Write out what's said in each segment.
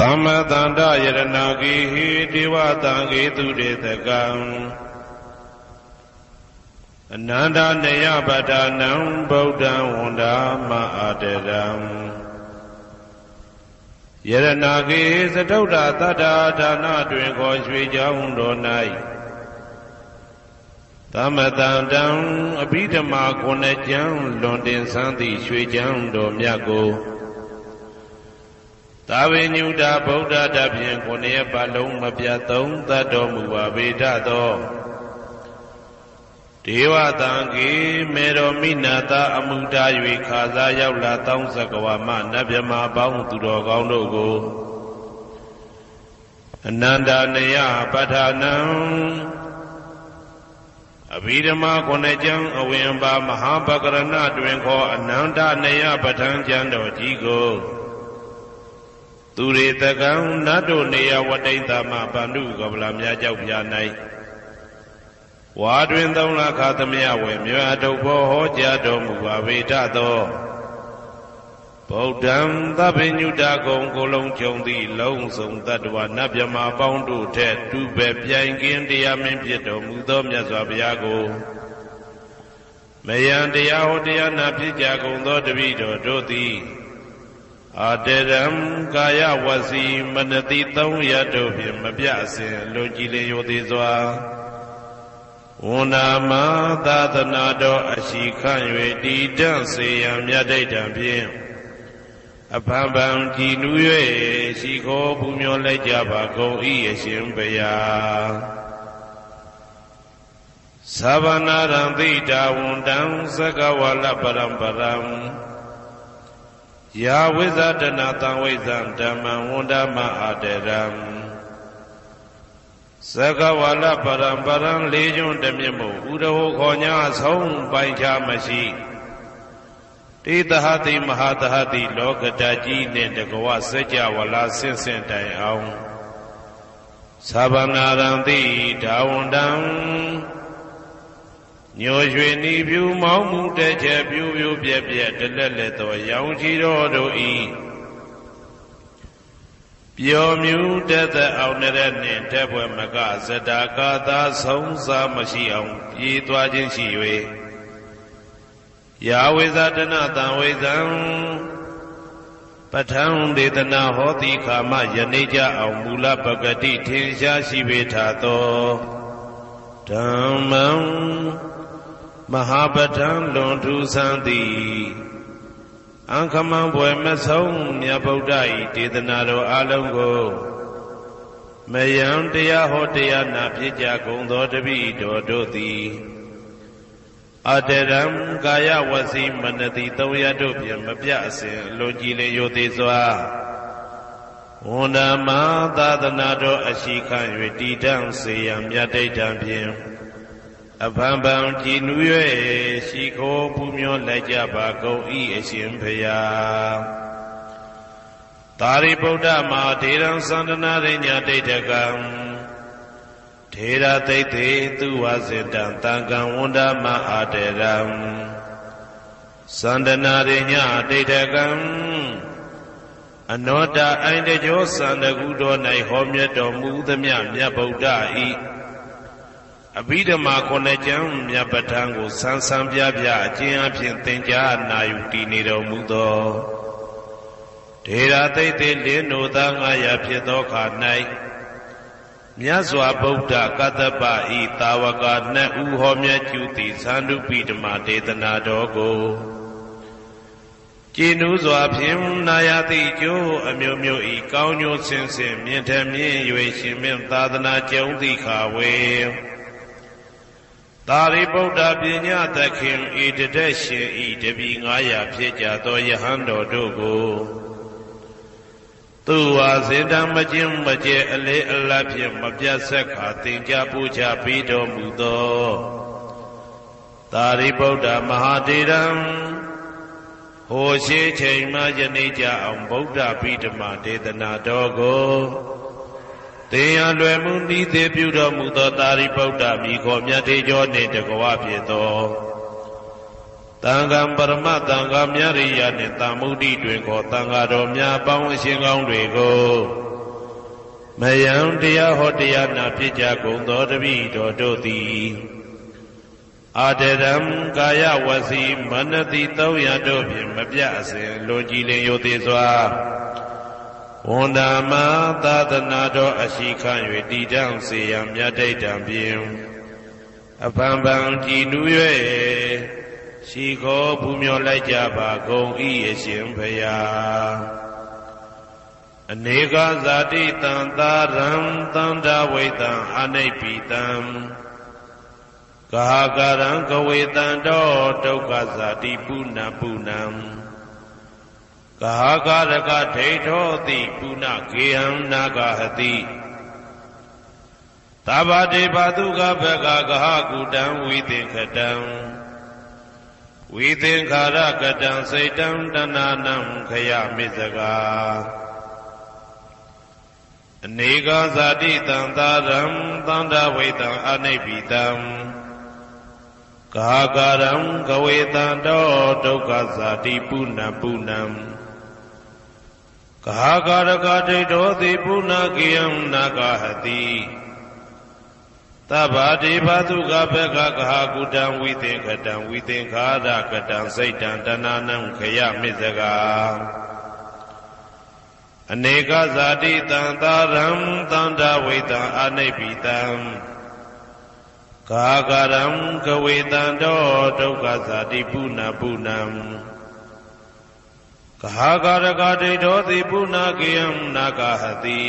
သမ္မတန္တယရဏဂိဟိဒေဝတံဂေတုတေတကံအနန္တနေယပဒနံဗုဒ္ဓံဝန္ဒာမအာတရံယရဏဂိသတုဒ္ဓသတ္တာဒါနတွင်ခေါ်ရွှေကြောင်းတော်၌သမတန္တံအဘိဓမ္မာခုနှစ်ကျမ်းလွန်တင်ဆန်းသည့်ရွှေကြောင်းတော်မြတ်ကိုသာဝေညုတာဗုဒ္ဓတဖြင့်ခုနှစ်ရက်ပတ်လုံးမပြတ်သုံးသတ်တော်မူပါပေတတ်သောဒေဝတံကေမေတော်မိနာတာအမှုတာ၍ခါစားရောက်လာတောင်းစကဝါမနတ်မြမပေါင်းသူတော်ကောင်းတို့ကိုအနန္တနေယပဋ္ဌာနံအဘိဓမ္မာခုနှစ်ကျမ်းအဝင်ပါမဟာပကရဏတွင်ခေါ်အနန္တနေယပဋ္ဌာန်းကျမ်းတော်ကြီးကိုသူရေတကံနတ်တို့နေယဝတိတမဗန္ဓုကပလာများကြောက်ပြ၌ဝါတွင်သုံးလခါသမယဝေမြတ်ထုတ်ဘောဟောကြားတော်မူပါပေတတ်သောဗုဒ္ဓံသဗ္ဗညုတကုံကိုလုံးကြုံသည့်လုံးစုံတတ္တဝနတ်မြမပေါင်းတို့ထက်တူပဲပြိုင်ကင်းတရားမင်းဖြစ်တော်မူသောမြတ်စွာဘုရားကိုမယံတရားဟောတရားနာဖြစ်ကြကုန်သောတပည့်တော်တို့သည်အာတရံကာယဝစီမနတိသုံးရတို့ဖြင့်မပြအစဉ်လွန်ကြည်လင်ရိုသေစွာဝန္ဒာမသာသနာတော်အရှိခန့်၍တည်တံ့စေရန်မြတ်ဒိဋ္ဌံဖြင့်အဖန်ဖန်ကြည်နူး၍ရှိခိုးပူမျောလိုက်ကြပါကုန်၏အရှင်ဘုရားသဗ္ဗနာရံသိတာဝန္တံသက္ကဝါလပရံပရံယာဝိဇာတနာတံဝိဇံဓမ္မံဝန္ဒမအာတရံသက္ကဝါလပရံပရံလေးကျွန်းတမြင့်မို့ဥဒဟောခေါ်ညာဆုံးပိုင်ခြားမရှိတေတဟတိမဟာတဟတိလောကတကြီးနှင့်တကဝစัจ java လာဆင့်ဆင့်တိုင်အောင်သဗ္ဗနာရံတိဒါဝန္တံညိုရွှေနီဖြူမောင်းမှုတဲ့ချက်ပြူပြူပြက်ပြက်တလက်လက်သောရောင်ချီတော်တို့ဤပျော်မြူတတ်တဲ့အောင်တဲ့နှင့်တက်ပွဲမကဇတာကာသာဆုံးစားမရှိအောင်ပြေးသွားခြင်းရှိ၍ယာဝိဇာတနာတံဝိဇံပဋ္ဌာန်းဒေသနာဟောတိခာမယနေ့ကြအောင်မူလပဂတိထင်ရှားရှိပေထသောဓမ္မံမဟာပဋ္ဌာန်းလွန်ထူးဆန်းသည်အံခမံဘွယ်မဆုံးမြတ်ဗုဒ္ဓ၏ဒေသနာတော်အလုံးကိုမယံတရားဟောတရားနာဖြစ်ကြကုန်သောတပည့်တော်တို့သည်အတရံကာယဝစီမနတိသုံးရတို့ဖြင့်မပြအစဉ်လွန်ကြည်လင်ရိုသေစွာဝန္ဒာမသာသနာတော်အရှိခန့်၍တည်တံ့စေရန်မြတ်ဒိဋ္ဌံဖြင့်အဖန်ဖန်ကြည်နူး၍ရှိခိုးပူမျောလိုက်ကြပါကုန်၏အရှင်ဘုရားသာရိပုတ္တမဟာထေရံသန္တနာရိညာဒိဋ္ဌကံထေရသိတ္တေသူဝစေတံတံကံဝန္ဒမအာတရံသန္တနာရိညာဒိဋ္ဌကံအနောတအိုင်တကျောသန္တကုတော်၌ဟောမြတ်တော်မူသမျှမြတ်ဗုဒ္ဓဤအဘိဓမ္မာခုနှစ်ကျမ်းမြတ်ပဋ္ဌာန်းကိုဆန်းဆန်းပြပြအကျဉ်းအဖြစ်သင်ကြားနာယူတည်နေတော်မူသောထေရသိတ္တေလင်းတို့သား900ဖြစ်သောခါ၌မြတ်စွာဘုရားကတ္တပဤတာဝကနှစ်ဦးဟောမြတ်ကျူသည်သန္တုပိဓမ္မာဒေသနာတော်ကိုကျင့်ဥစွာဖြင့်နာယတိကျိုးအမျိုးမျိုးဤကောင်းကျိုးဆင်းဆင်းမြင့်ထမြင့်၍ရှင်မြတ်သာသနာကျုံသည့်ခါဝေသာရိပုတ္တပညာသခင်ဤတတက်ရှင်ဤတပည့်900ဖြစ်ကြသောယဟန်တော်တို့ကိုသူဝါစေတံမကျင်းမကျဲအလေးအလတ်ဖြင့်မပြတ်ဆက်ခါသင်ကြားပူဇော်ပေးတော်မူသောသာရိပုတ္တမဟာထေရံဟိုရှိချိန်မှယနေ့ကြအောင်ဗုဒ္ဓဗိဓမ္မာဒေသနာတော်ကိုသင်ရလွယ်မှုဤသေးပြုတော်မူသောသာရိပုတ္တမိခေါ်မြတ်ထေကျော်နှင့်တကွာဖြစ်သောတန်ခါပရမတန်ခါမြရိယနှင့်တမ္မုဒ္ဒိတွင်ခေါ်တန်ခါတော်များပေါင်းအရှင်ကောင်းတွေကို မယံတရားဟောတရားနာဖြစ်ကြကုန်သောတပည့်တော်တို့သည်အာတရံကာယဝစီမနတိ300တို့ဖြင့်မပြအစဉ်လွန်ကြည်လင်ရိုသေစွာဝန်ဓမ္မသာသနာတော်အရှိခံ၍တည်တံ့စေရန်မြတ်တိတ်တံဖြင့်အဖန်ဖန်ကြည်နူး၍ရှိခေါ်ပူမျောလိုက်ကြပါကုန်၏အရှင်ဘုရားအနေကဇာတိတံသာရံသန္တာဝိတံအနိပိတံကာကရံကဝေတံတောဒုက္ခဇာတိပုဏ္ဏပုဏ္ဏံကာကရကဒိဋ္ဌောတိပုဏ္ဏကေဟံနာဂဟတိသဗ္ဗတေဘသုကဘဂကဟကုတံဝိသင်္ခတံဝိသင်္ခာရကတံစိတ်တံတဏနံခယမိစကာအနေကဇာတိတံသာရံသန္တာဝိတံအနိပိတံကာကရံကဝေတံတောဒုက္ခဇာတိပုဏ္ဏပုဏ္ဏံကာကရကဒိဋ္ဌောတိပုဏ္ဏကေယံနာဂဟတိသဗ္ဗတေဘသုကဘဂကဟကုတံဝိသင်္ခတံဝိသင်္ခာရကတံစိတ်တံတဏနံခယမိစကာအနေကဇာတိတံသာရံသန္တာဝိတံအနိပိတံကာကရံကဝေတံတောဒုက္ခဇာတိပုဏ္ဏပုဏ္ဏံကာကရကဒိဋ္ဌောတိပုဏ္ဏကေယံနာဂဟတိ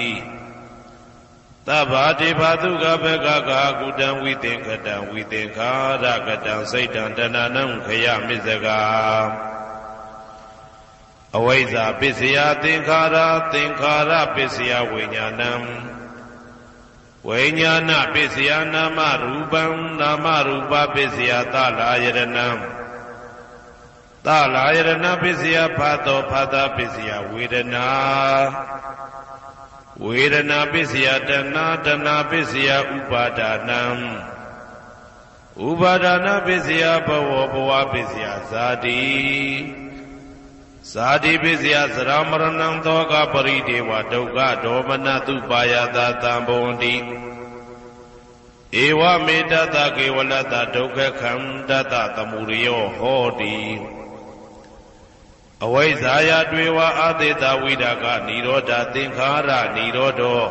သဗ္ဗတေဘသုကဘဂကကုတံဝိသင်္ခတံဝိသင်္ခာရကတံစိတ်တံတဏနံခယမိစကာအဝိဇ္ဇာပစ္စယသင်္ခါရသင်္ခါရပစ္စယဝိညာဏံဝိညာဏပစ္စယနာမရူပံနာမရူပပစ္စယသလာယရဏံသလာယရဏပစ္စယဖတ်သောဖတ်တာပစ္စယဝေဒနာဝေဒနာပစ္စယတဏတဏပစ္စယဥပါဒနာဥပါဒနာပစ္စယဘဝဘဝပစ္စယဇာတိဇာတိပစ္စယသရမရဏံသောကပရိဒေဝဒုက္ခဒေါမနတုပါယတာတံဘဝန္တိဧဝမေတ္တကေဝလတ္တဒုက္ခခန္တတသမုရိယောဟောတိအဝိဇ္ဇာယတွေဝအာသေတဝိဒါကနိရောဓသင်္ခါရနိရောဓော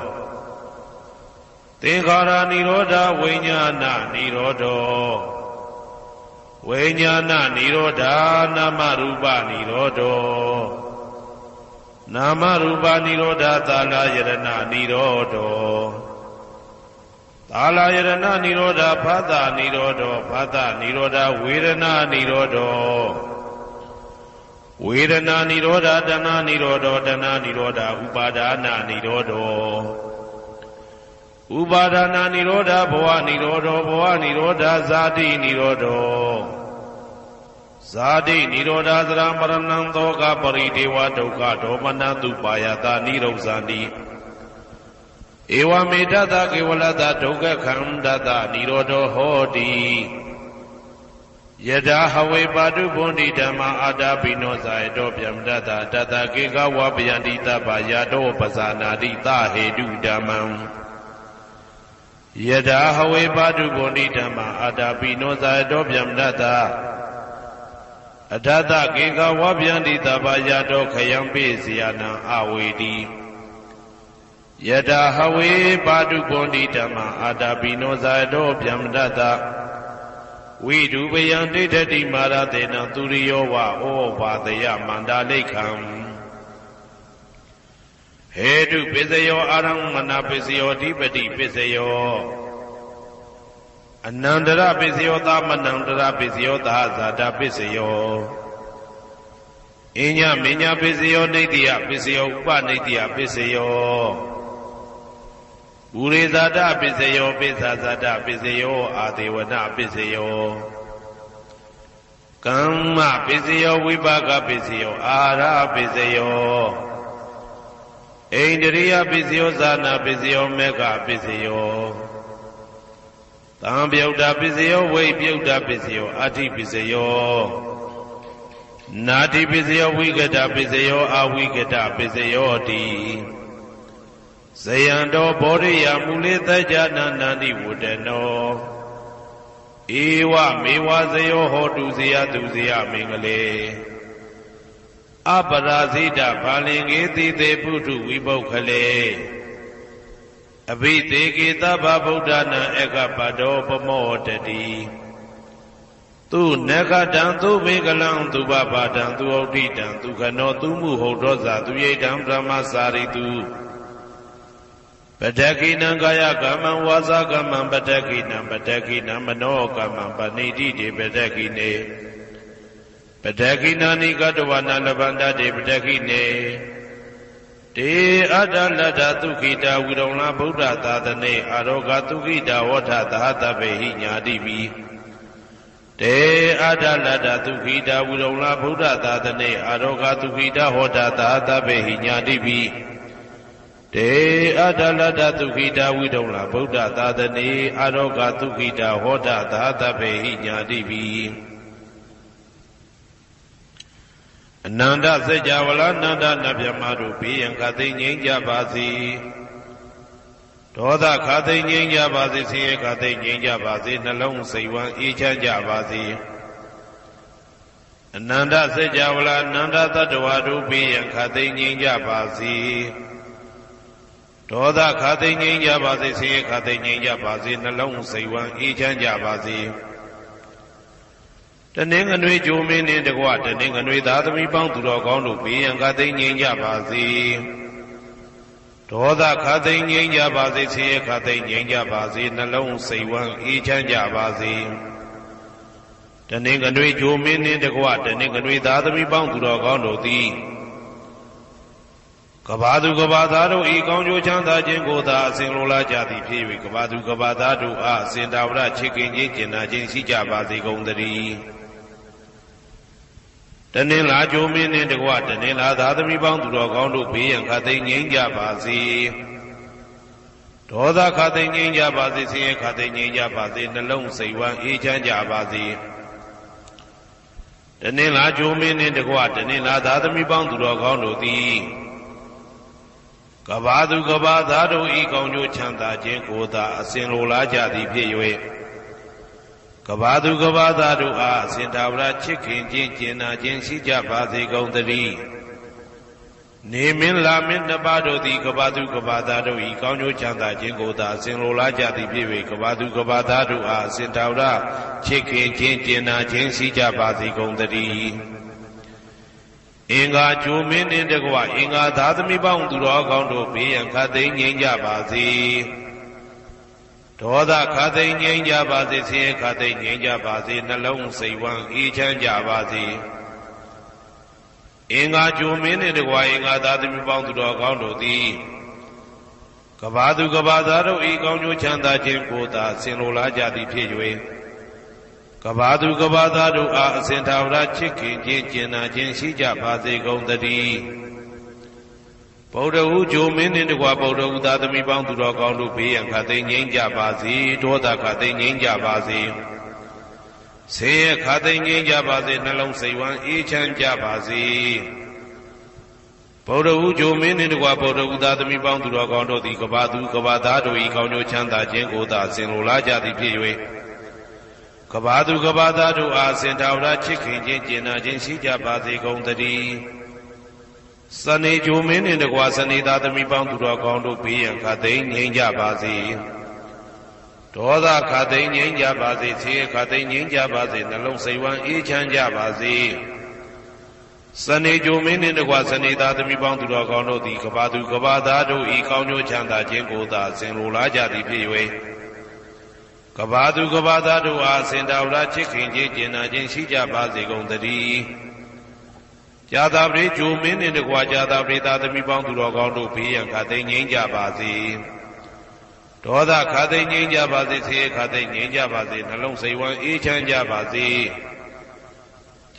သင်္ခါရနိရောဓဝိညာဏနိရောဓောဝိညာဏနိရောဓနာမရူပနိရောဓောနာမရူပနိရောဓသာလယရဏနိရောဓောသာလယရဏနိရောဓဖသနိရောဓောဖသနိရောဓဝေဒနာနိရောဓောဝေဒနာနိရောဓတဏနိရောဓတဏနိရောဓဥပါဒနာနိရောဓဥပါဒနာနိရောဓဘဝနိရောဓဘဝနိရောဓဇာတိနိရောဓဇာတိနိရောဓသရမရဏံသောကပရိဒေဝဒုက္ခဒေါမနတုပါယတာနိရောဇာတိဧဝမေတ္တကေဝလတ္တဒုက္ခခန္တတနိရောဓဟောတိယထာဟဝေပါတုဘုန်တိဓမ္မာအာတာပိနောဇာယတောဗျမတတတတကေကဝပယန္တိတပယာတောပဇာနာတိသဟေတုဓမ္မံယထာဟဝေပါတုဘုန်တိဓမ္မာအာတာပိနောဇာယတောဗျမတတအထတကေကဝပယန္တိတပယာတောခယံပိစီယနံအဝေတိယထာဟဝေပါတုဘုန်တိဓမ္မာအာတာပိနောဇာယတောဗျမတတဝိဒုပယံဒိဋ္ဌတိမာရတေနံသူရိယောဝဩဘာတယမန္တာလိခံဟေတုပစ္စယောအာရမဏပစ္စယောဓိပတိပစ္စယောအနန္တရပစ္စယောသမနန္တရပစ္စယောသာဇာတပစ္စယောအညမညပစ္စယောနိတ္တိယပစ္စယောဥပနိတ္တိယပစ္စယောဥရိဇာတပစ္စယောပိစ္ဆာဇာတပစ္စယောအာဒေဝနပစ္စယောကမ္မပစ္စယောဝိပါကပစ္စယောအာရပစ္စယောဣန္ဒရိယပစ္စယောဇာနာပစ္စယောမေဃပစ္စယောသံပြုတ်တာပစ္စယောဝိပြုတ်တာပစ္စယောအာတိပစ္စယောနာတိပစ္စယောဝိကတပစ္စယောအာဝိကတပစ္စယောတိ ဇယံတော်ဘောရိယမူလေတကြနာနန္တိဝတ္တနောဧဝမေဝဇယောဟောတုဇယတုဇယမင်္ဂလေအပရာဇိတဘာလင်္ကေတိတေပုထုဝိပုခ္ခလေအဘိသေကေသဗ္ဗဗုဒ္ဓနာဧကပတောပမောတတိသူနဂတံသူမေကလံသူဘဘာတံသူဩဋ္ဌိတံသူခနောသူမှုဟုတ်သောဇာသူယိတံဗြဟ္မစာရိတုပတကိနံကာယကမ္မံဝါစာကမ္မံပတကိနံပတကိနံမနောကမ္မံပဏိတိတေပတကိနေပတကိနာနိကတဝနာလဗန္တတေပတကိနေတေအတ္တလတ္ထသုခိတာဝိရုံလာဗုဒ္ဓသာသနေအာရောဂသုခိတာဝဋ္ဌသဟတပေဟိညာတိပိတေအတ္တလတ္ထသုခိတာဝိရုံလာဗုဒ္ဓသာသနေအာရောဂသုခိတာဟောတသဟတပေဟိညာတိပိတေအတ္တလတ္ထသုခိတာဝိရုံလာဗုဒ္ဓသာသနေအာရောဂသုခိတာဟောတသဟတပေဟိညာတိပိအနန္တစัจ java လာနန္ဒနဗျမတို့ဘေးရန်ခသိငြိမ်းကြပါစေဒေါသခသိငြိမ်းကြပါစေဆင်းရဲခသိငြိမ်းကြပါစေနှလုံးစိတ်ဝမ်းအေးချမ်းကြပါစေအနန္တစัจ java လာနန္ဒတတ္တဝါတို့ဘေးရန်ခသိငြိမ်းကြပါစေဒေါသခသိငြိမ်းကြပါစေဆင်းရဲခသိငြိမ်းကြပါစေနှလုံးစိတ်ဝမ်းအေးချမ်းကြပါစေတနင်္ဂနွေဂျိုမင်းနှင့်တကွတနင်္ဂနွေသားသမီးပေါင်းသူတော်ကောင်းတို့ဘေးရန်ခသိငြိမ်းကြပါစေဒေါသခသိငြိမ်းကြပါစေဆင်းရဲခသိငြိမ်းကြပါစေနှလုံးစိတ်ဝမ်းအေးချမ်းကြပါစေတနင်္ဂနွေဂျိုမင်းနှင့်တကွတနင်္ဂနွေသားသမီးပေါင်းသူတော်ကောင်းတို့သည်ကဘာသူကဘာသားတို့ဤကောင်းကျိုးချမ်းသာခြင်းကိုသာအစဉ်လိုလားကြသည်ဖြစ်၍ကဘာသူကဘာသားတို့အားအစဉ်တာဝရချစ်ခင်ခြင်းကျင်နာခြင်းရှိကြပါစေကုန်သတည်းတနင်္လာဂျိုမင်းနှင့်တကွတနင်္လာသားသမီးပေါင်းသူတော်ကောင်းတို့ဘေးရန်ခသိငြိမ်းကြပါစေဒေါသခသိငြိမ်းကြပါစေဆင်းရဲခသိငြိမ်းကြပါစေနှလုံးစိတ်ဝမ်းအေးချမ်းကြပါစေတနင်္လာဂျိုမင်းနှင့်တကွတနင်္လာသားသမီးပေါင်းသူတော်ကောင်းတို့သည်ကဘာသူကဘာသားတို့ဤကောင်းကျိုးချမ်းသာခြင်းကိုသာအစဉ်လိုလားကြသည်ဖြစ်၍ကဘာသူကဘာသားတို့အားအစဉ်တာဝရချစ်ခင်ခြင်းကျင်နာခြင်းရှိကြပါစေကုန်သတည်းနေမင်းလာမင်းနှစ်ပါးတို့သည်ကဘာသူကဘာသားတို့ဤကောင်းကျိုးချမ်းသာခြင်းကိုသာအစဉ်လိုလားကြသည်ဖြစ်၍ကဘာသူကဘာသားတို့အားအစဉ်တာဝရချစ်ခင်ခြင်းကျင်နာခြင်းရှိကြပါစေကုန်သတည်းအင်္ဂါဂျိုမင်းနှင့်တကွအင်္ဂါသားသမီးပေါင်းသူတော်ကောင်းတို့ဘေးရန်ခသိငြိမ်းကြပါစေဒေါသခသိငြိမ်းကြပါစေဆင်းရဲခသိငြိမ်းကြပါစေနှလုံးစိတ်ဝမ်းအေးချမ်းကြပါစေအင်္ဂါဂျိုမင်းနှင့်တကွအင်္ဂါသားသမီးပေါင်းသူတော်ကောင်းတို့သည်ကဘာသူကဘာသားတို့ဤကောင်းကျိုးချမ်းသာခြင်းကိုသာဆင်လိုလားကြသည်ဖြစ်၍ကဘာသူကဘာသားတို့အားအစဉ်သာဝရချစ်ခင်ခြင်းကျင်နာခြင်းရှိကြပါစေကုန်သတည်းဗုဒ္ဓဟူဂျိုမင်းနှင့်တကွဗုဒ္ဓဟူသားသမီးပေါင်းသူတော်ကောင်းတို့ဘေးရန်ခသိငြိမ်းကြပါစေဒေါသခသိငြိမ်းကြပါစေဆင်းရဲခသိငြိမ်းကြပါစေနှလုံးစိတ်ဝမ်းအေးချမ်းကြပါစေဗုဒ္ဓဟူဂျိုမင်းနှင့်တကွဗုဒ္ဓဟူသားသမီးပေါင်းသူတော်ကောင်းတို့သည်ကဘာသူကဘာသားတို့၏ကောင်းကျိုးချမ်းသာခြင်းကိုသာဆင်လိုလားကြသည်ဖြစ်၍ကဘာသူကဘာသားတို့အားစင်တာဝရချစ်ခင်ခြင်းကျင်နာခြင်းရှိကြပါစေကုန်သတည်းစနေဂျိုမင်းနှင့်တကွစနေသားသမီးပေါင်းသူတော်ကောင်းတို့ဘေးရန်ခသိငြိမ်းကြပါစေဒေါသခသိငြိမ်းကြပါစေဆင်းရဲခသိငြိမ်းကြပါစေနှလုံးစိတ်ဝမ်းအေးချမ်းကြပါစေစနေဂျိုမင်းနှင့်တကွစနေသားသမီးပေါင်းသူတော်ကောင်းတို့သည်ကဘာသူကဘာသားတို့ဤကောင်းကျိုးချမ်းသာခြင်းကိုသာဆင်လိုလားကြသည်ဖြစ်၍ကဘာသူကဘာသားတို့အားစင်တာဝရချစ်ခင်ခြင်းကျင်နာခြင်းရှိကြပါစေကုန်သတည်းကြာသာပရိဂျိုမင်းနှင့်တကွာကြာသာပရိသားသမီးပေါင်းသူတော်ကောင်းတို့ဘေးရန်ခသိငြိမ်းကြပါစေဒေါသခသိငြိမ်းကြပါစေဆင်းရဲခသိငြိမ်းကြပါစေနှလုံးစိတ်ဝမ်းအေးချမ်းကြပါစေ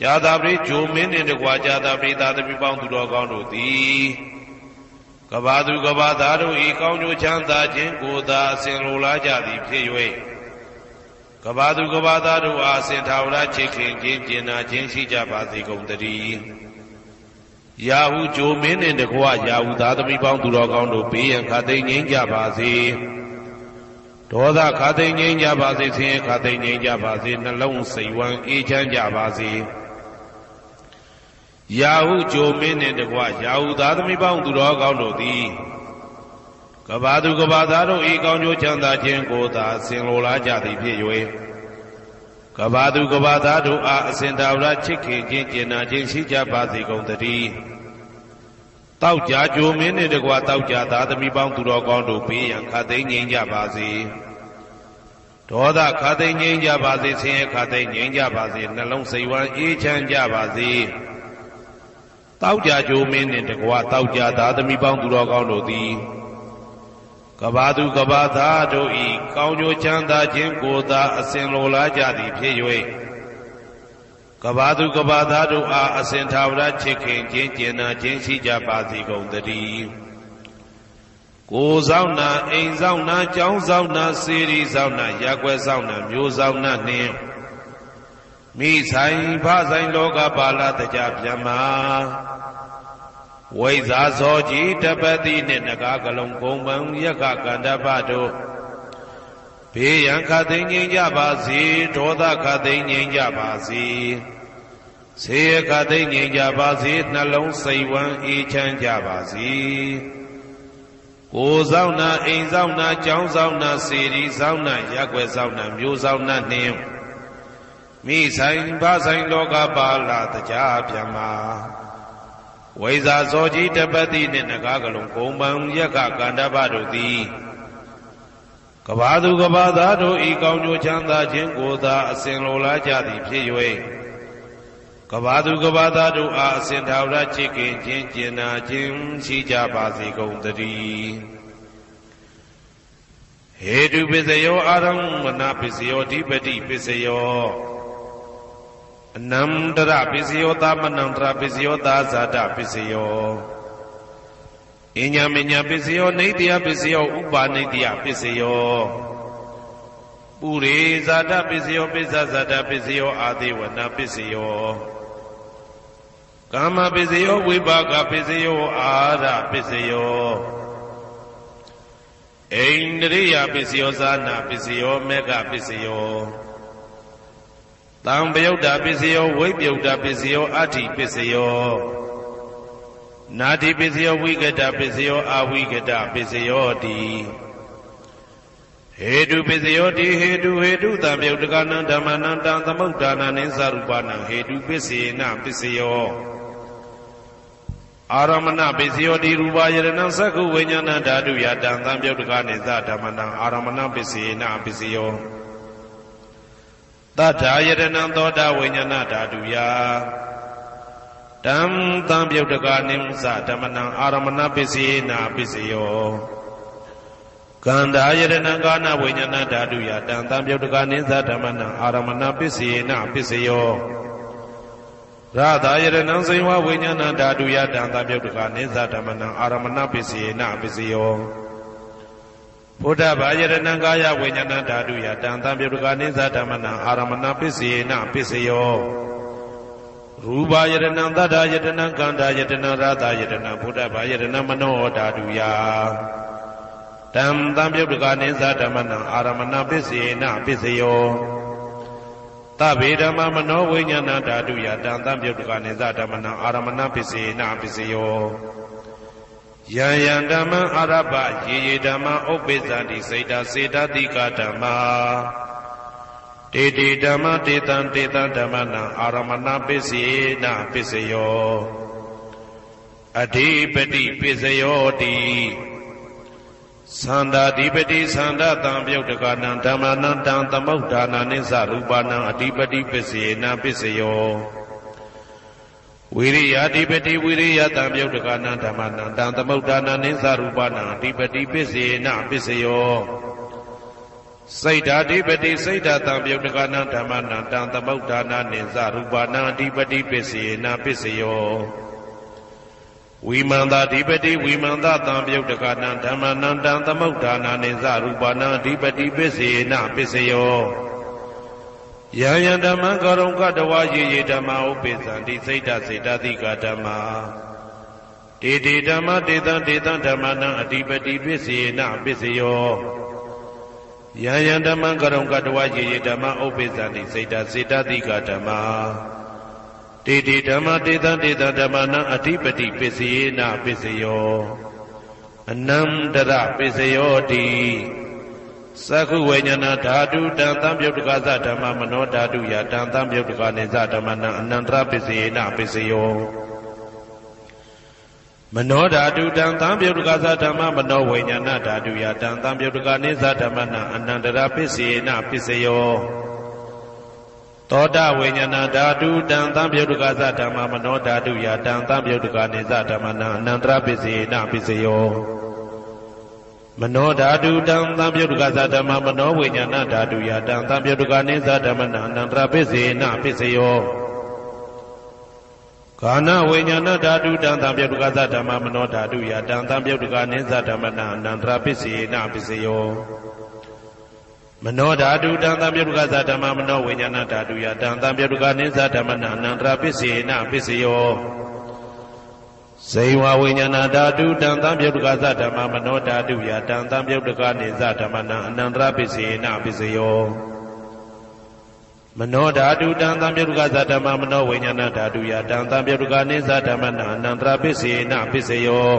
ကြာသာပရိဂျိုမင်းနှင့်တကွာကြာသာပရိသားသမီးပေါင်းသူတော်ကောင်းတို့သည်ကဘာသူကဘာသားတို့ဤကောင်းကျိုးချမ်းသာခြင်းကိုသာအစဉ်လိုလားကြသည်ဖြစ်၍ကဘာသူကဘာသားတို့အားစင်ထာဝရချစ်ခင်ခြင်းကျင်နာခြင်းရှိကြပါစေကုန်သတည်း ရာဟုဂျိုမင်းနှင့်တကွရာဟုသားသမီးပေါင်းသူတော်ကောင်းတို့ဘေးရန်ခတ်သိမ်းငြိမ်းကြပါစေဒေါသခတ်သိမ်းငြိမ်းကြပါစေဆင်းရဲခတ်သိမ်းငြိမ်းကြပါစေနှလုံးစိတ်ဝမ်းအေးချမ်းကြပါစေရာဟုဂျိုမင်းနှင့်တကွရာဟုသားသမီးပေါင်းသူတော်ကောင်းတို့သည်ကဘာသူကဘာသားတို့ဤကောင်းကျိုးချမ်းသာခြင်းကိုသာဆင်လိုလားကြသည်ဖြစ်၍ကဘာသူကဘာသားတို့အားအစဉ်တာဝရချစ်ခင်ခြင်းကျင်နာခြင်းရှိကြပါစေကုန်သတည်းတောက်ကြကြိုမင်းနှင့်တကွတောက်ကြသားသမီးပေါင်းသူတော်ကောင်းတို့ဘေးရန်ခတ်သိမ်းငြိမ်းကြပါစေဒေါသခတ်သိမ်းငြိမ်းကြပါစေဆင်းရဲခတ်သိမ်းငြိမ်းကြပါစေနှလုံးစိတ်ဝမ်းအေးချမ်းကြပါစေတောက်ကြကြိုမင်းနှင့်တကွတောက်ကြသားသမီးပေါင်းသူတော်ကောင်းတို့သည်ကဘာသူကဘာသားတို့ဤကောင်းကျိုးချမ်းသာခြင်းကိုသာအစဉ်လိုလားကြသည်ဖြစ်၍ကဘာသူကဘာသားတို့အားအစဉ်ထာဝရချစ်ခင်ခြင်းကျင်နာခြင်းရှိကြပါစေကုန်သတည်းကိုယ်ဆောင်နာအိမ်ဆောင်နာကျောင်းဆောင်နာစေရီဆောင်နာရပ်ကွက်ဆောင်နာမျိုးဆောင်နာနှင့်မိဆိုင်ဖဆိုင်လောကပါဠတကြဗျမဝိဇာဇောကြီးတပတိနှင့်နဂါကလုံးကုံပံယက္ခကန္တပတို့ဘေးရန်ခတ်သိမ်းငြိမ်းကြပါစေဒေါသခတ်သိမ်းငြိမ်းကြပါစေဆေးခတ်သိမ်းငြိမ်းကြပါစေနှလုံးစိတ်ဝမ်းအေးချမ်းကြပါစေကိုယ်ဆောင်နာအိမ်ဆောင်နာကျောင်းဆောင်နာစေရီဆောင်နာရပ်ကွက်ဆောင်နာမျိုးဆောင်နာနှင့်မိဆိုင်ဖဆိုင်လောကပါဠတကြဗျမဝိဇာဇောကြီးတပတိနှင့်နဂါကလုံးကုံပံယက္ခကန္တပတို့သည်ကဘာသူကဘာသားတို့ဤကောင်းကျိုးချမ်းသာခြင်းကိုသာအစဉ်လိုလားကြသည်ဖြစ်၍ကဘာသူကဘာသားတို့အားအစဉ်ထာဝရချစ်ခင်ခြင်းကျင်နာခြင်းရှိကြပါစေကုန်သတည်းဟေတုပစ္စယောအာရမဏပစ္စယောဓိပတိပစ္စယောအနန္တရပစ္စယောသမနန္တရပစ္စယောသာဇာတပစ္စယောအညမညပစ္စယောနေတယပစ္စယောဥပါနေတယပစ္စယောပုရိဇာတပစ္စယောပိစ္ဆဇာတပစ္စယောအာတိဝနပစ္စယောကာမပစ္စယောဝိပါကပစ္စယောအာရပစ္စယောဣန္ဒရိယပစ္စယောဇာနာပစ္စယောမေဃပစ္စယောတံပယုတ်တာပစ္စယောဝိပယုတ်တာပစ္စယောအဋ္ဌိပစ္စယောနာတိပစ္စယောဝိကတပစ္စယောအဝိကတပစ္စယောတိဟေတုပစ္စယောတိဟေတုတံပယုတ်တကနံဓမ္မနံတံသမုဒ္ဒါနံနိသရူပနံဟေတုပစ္စေနပစ္စယောအာရမဏပစ္စယောတိရူပယရဏံသက္ခုဝိညာဏဓာတုယတံသံပယုတ်တကနိသဓမ္မနံအာရမဏပစ္စေနပစ္စယောတထာယတနံသောတာဝိညာဏဓာတုယတံသံပြုတ်တကနိသဓမ္မနံအာရမဏပစ္စေနပစ္စယောကန္တာယတနံကာနဝိညာဏဓာတုယတံသံပြုတ်တကနိသဓမ္မနံအာရမဏပစ္စေနပစ္စယောရသာယတနံဇိဝဝိညာဏဓာတုယတံသံပြုတ်တကနိသဓမ္မနံအာရမဏပစ္စေနပစ္စယောဘုဒ္ဓဘာယတနံကာယဝိညာဏဓာတုယတံသံပြုတ်တကနိသဓမ္မနံအာရမဏပစ္စေနပစ္စယောရူပယတနံသတ္တယတနံကန္တာယတနံရသယတနံဘုဒ္ဓဘာယတနံမနောဓာတုယတံသံပြုတ်တကနိသဓမ္မနံအာရမဏပစ္စေနပစ္စယောသဗ္ဗေဓမ္မမနောဝိညာဏဓာတုယတံသံပြုတ်တကနိသဓမ္မနံအာရမဏပစ္စေနပစ္စယောယံယံဓမ္မအာရပယေယေဓမ္မဥပ္ပိသန္တိစေတစေတတိကဓမ္မာတေတေဓမ္မတေတံဓမ္မနံအာရမဏပစ္စေနပစ္စယောအဓိပတိပစ္စယောတိသန္တာဓိပတိသန္တာတံပြုတ်တကနံဓမ္မနံတံသမုဒ္ဒါနာနိသရူပနံအဓိပတိပစ္စေနပစ္စယောဝိရိယဓိပတိဝိရိယတံပြုတ်တကနံဓမ္မနံတံသမုဒ္ဒါနာနိသရူပနံအဓိပတိပစ္စေနပစ္စယောစိတ်ဓာဓိပတိစိတ်ဓာတံပြုတ်တကနံဓမ္မနံတံသမုဒ္ဒါနာနိသရူပနံအဓိပတိပစ္စေနပစ္စယောဝိမန္တာဓိပတိဝိမန္တတံပြုတ်တကနံဓမ္မနံတံသမုဒ္ဒါနာနိသရူပနံအဓိပတိပစ္စေနပစ္စယောယံယံဓမ္မံကရုံကတဝါယေယေဓမ္မဥပ္ပိသန္တိစိတ်ဓာစေတသိကဓမ္မာ တေတေဓမ္မတေတံတေတံဓမ္မနံအဓိပတိပစ္စေနပစ္စယောယံယံဓမ္မံကရုံကတဝယေယေဓမ္မဥပ္ပိသန္တိစေတစေတတိကဓမ္မာတေတေဓမ္မတေတံတေတံဓမ္မနံအဓိပတိပစ္စေနပစ္စယောအနန္တရပစ္စယောတိသက္ခုဝိညာဏဓာတုတံသံပြုတ်တကသဓမ္မမနောဓာတုယတံသံပြုတ်တကနေသဓမ္မနံအနန္တရပစ္စေနပစ္စယောမနောဓာတုတံသံပြုတ်တကသဓမ္မမနောဝိညာဏဓာတုယတံသံပြုတ်တကနေသဓမ္မနံအနန္တရပစ္စေနပစ္စယောသောတဝိညာဏဓာတုတံသံပြုတ်တကသဓမ္မမနောဓာတုယတံသံပြုတ်တကနေသဓမ္မနံအနန္တရပစ္စေနပစ္စယောမနောဓာတုတံသံပြုတ်တကသဓမ္မမနောဝိညာဏဓာတုယတံသံပြုတ်တကနေသဓမ္မနံအနန္တရပစ္စေနပစ္စယောကာနဝိညာဏဓာတုတံသံပြုတ်တကသဓမ္မမနောဓာတုယတံသံပြုတ်တကနေသဓမ္မနံအနန္တရပစ္စေနပစ္စယောမနောဓာတုတံသံပြုတ်တကသဓမ္မမနောဝိညာဏဓာတုယတံသံပြုတ်တကနေသဓမ္မနံအနန္တရပစ္စေနပစ္စယောဇေဝဝိညာဏဓာတုတံသံပြုတ်တကသဓမ္မမနောဓာတုယတံသံပြုတ်တကနေသဓမ္မနံအနန္တရပစ္စေနပစ္စယောမနောဓာတုတံသံပြုတ်တကသဓမ္မမနောဝိညာဏဓာတုယတံသံပြုတ်တကနေသဓမ္မနံအနန္တရပစ္စေနပစ္စယော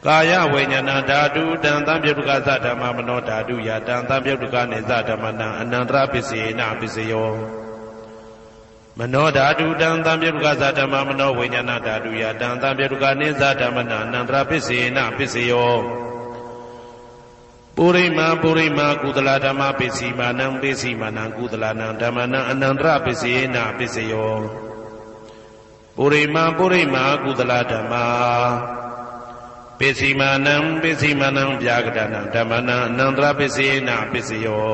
ကာယဝိညာဏဓာတုတံသံပြုတ်တကသဓမ္မမနောဓာတုယတံသံပြုတ်တကနေသဓမ္မနံအနန္တရပစ္စေနပစ္စယောမနောဓာတုတံသံပြုတ်တကသဓမ္မမနောဝိညာဏဓာတုယတံသံပြုတ်တကနေသဓမ္မနံအနန္တရပစ္စေနပစ္စယောပုရိမာပုရိမာကုသလဓမ္မပစ္စည်းမာနံပစ္စည်းမာနံကုသလနံဓမ္မနံအနန္တရပစ္စေနပစ္စယောပုရိမာပုရိမာကုသလဓမ္မာပစ္စည်းမာနံပစ္စည်းမာနံဗျာကတနံဓမ္မနံအနန္တရပစ္စေနပစ္စယော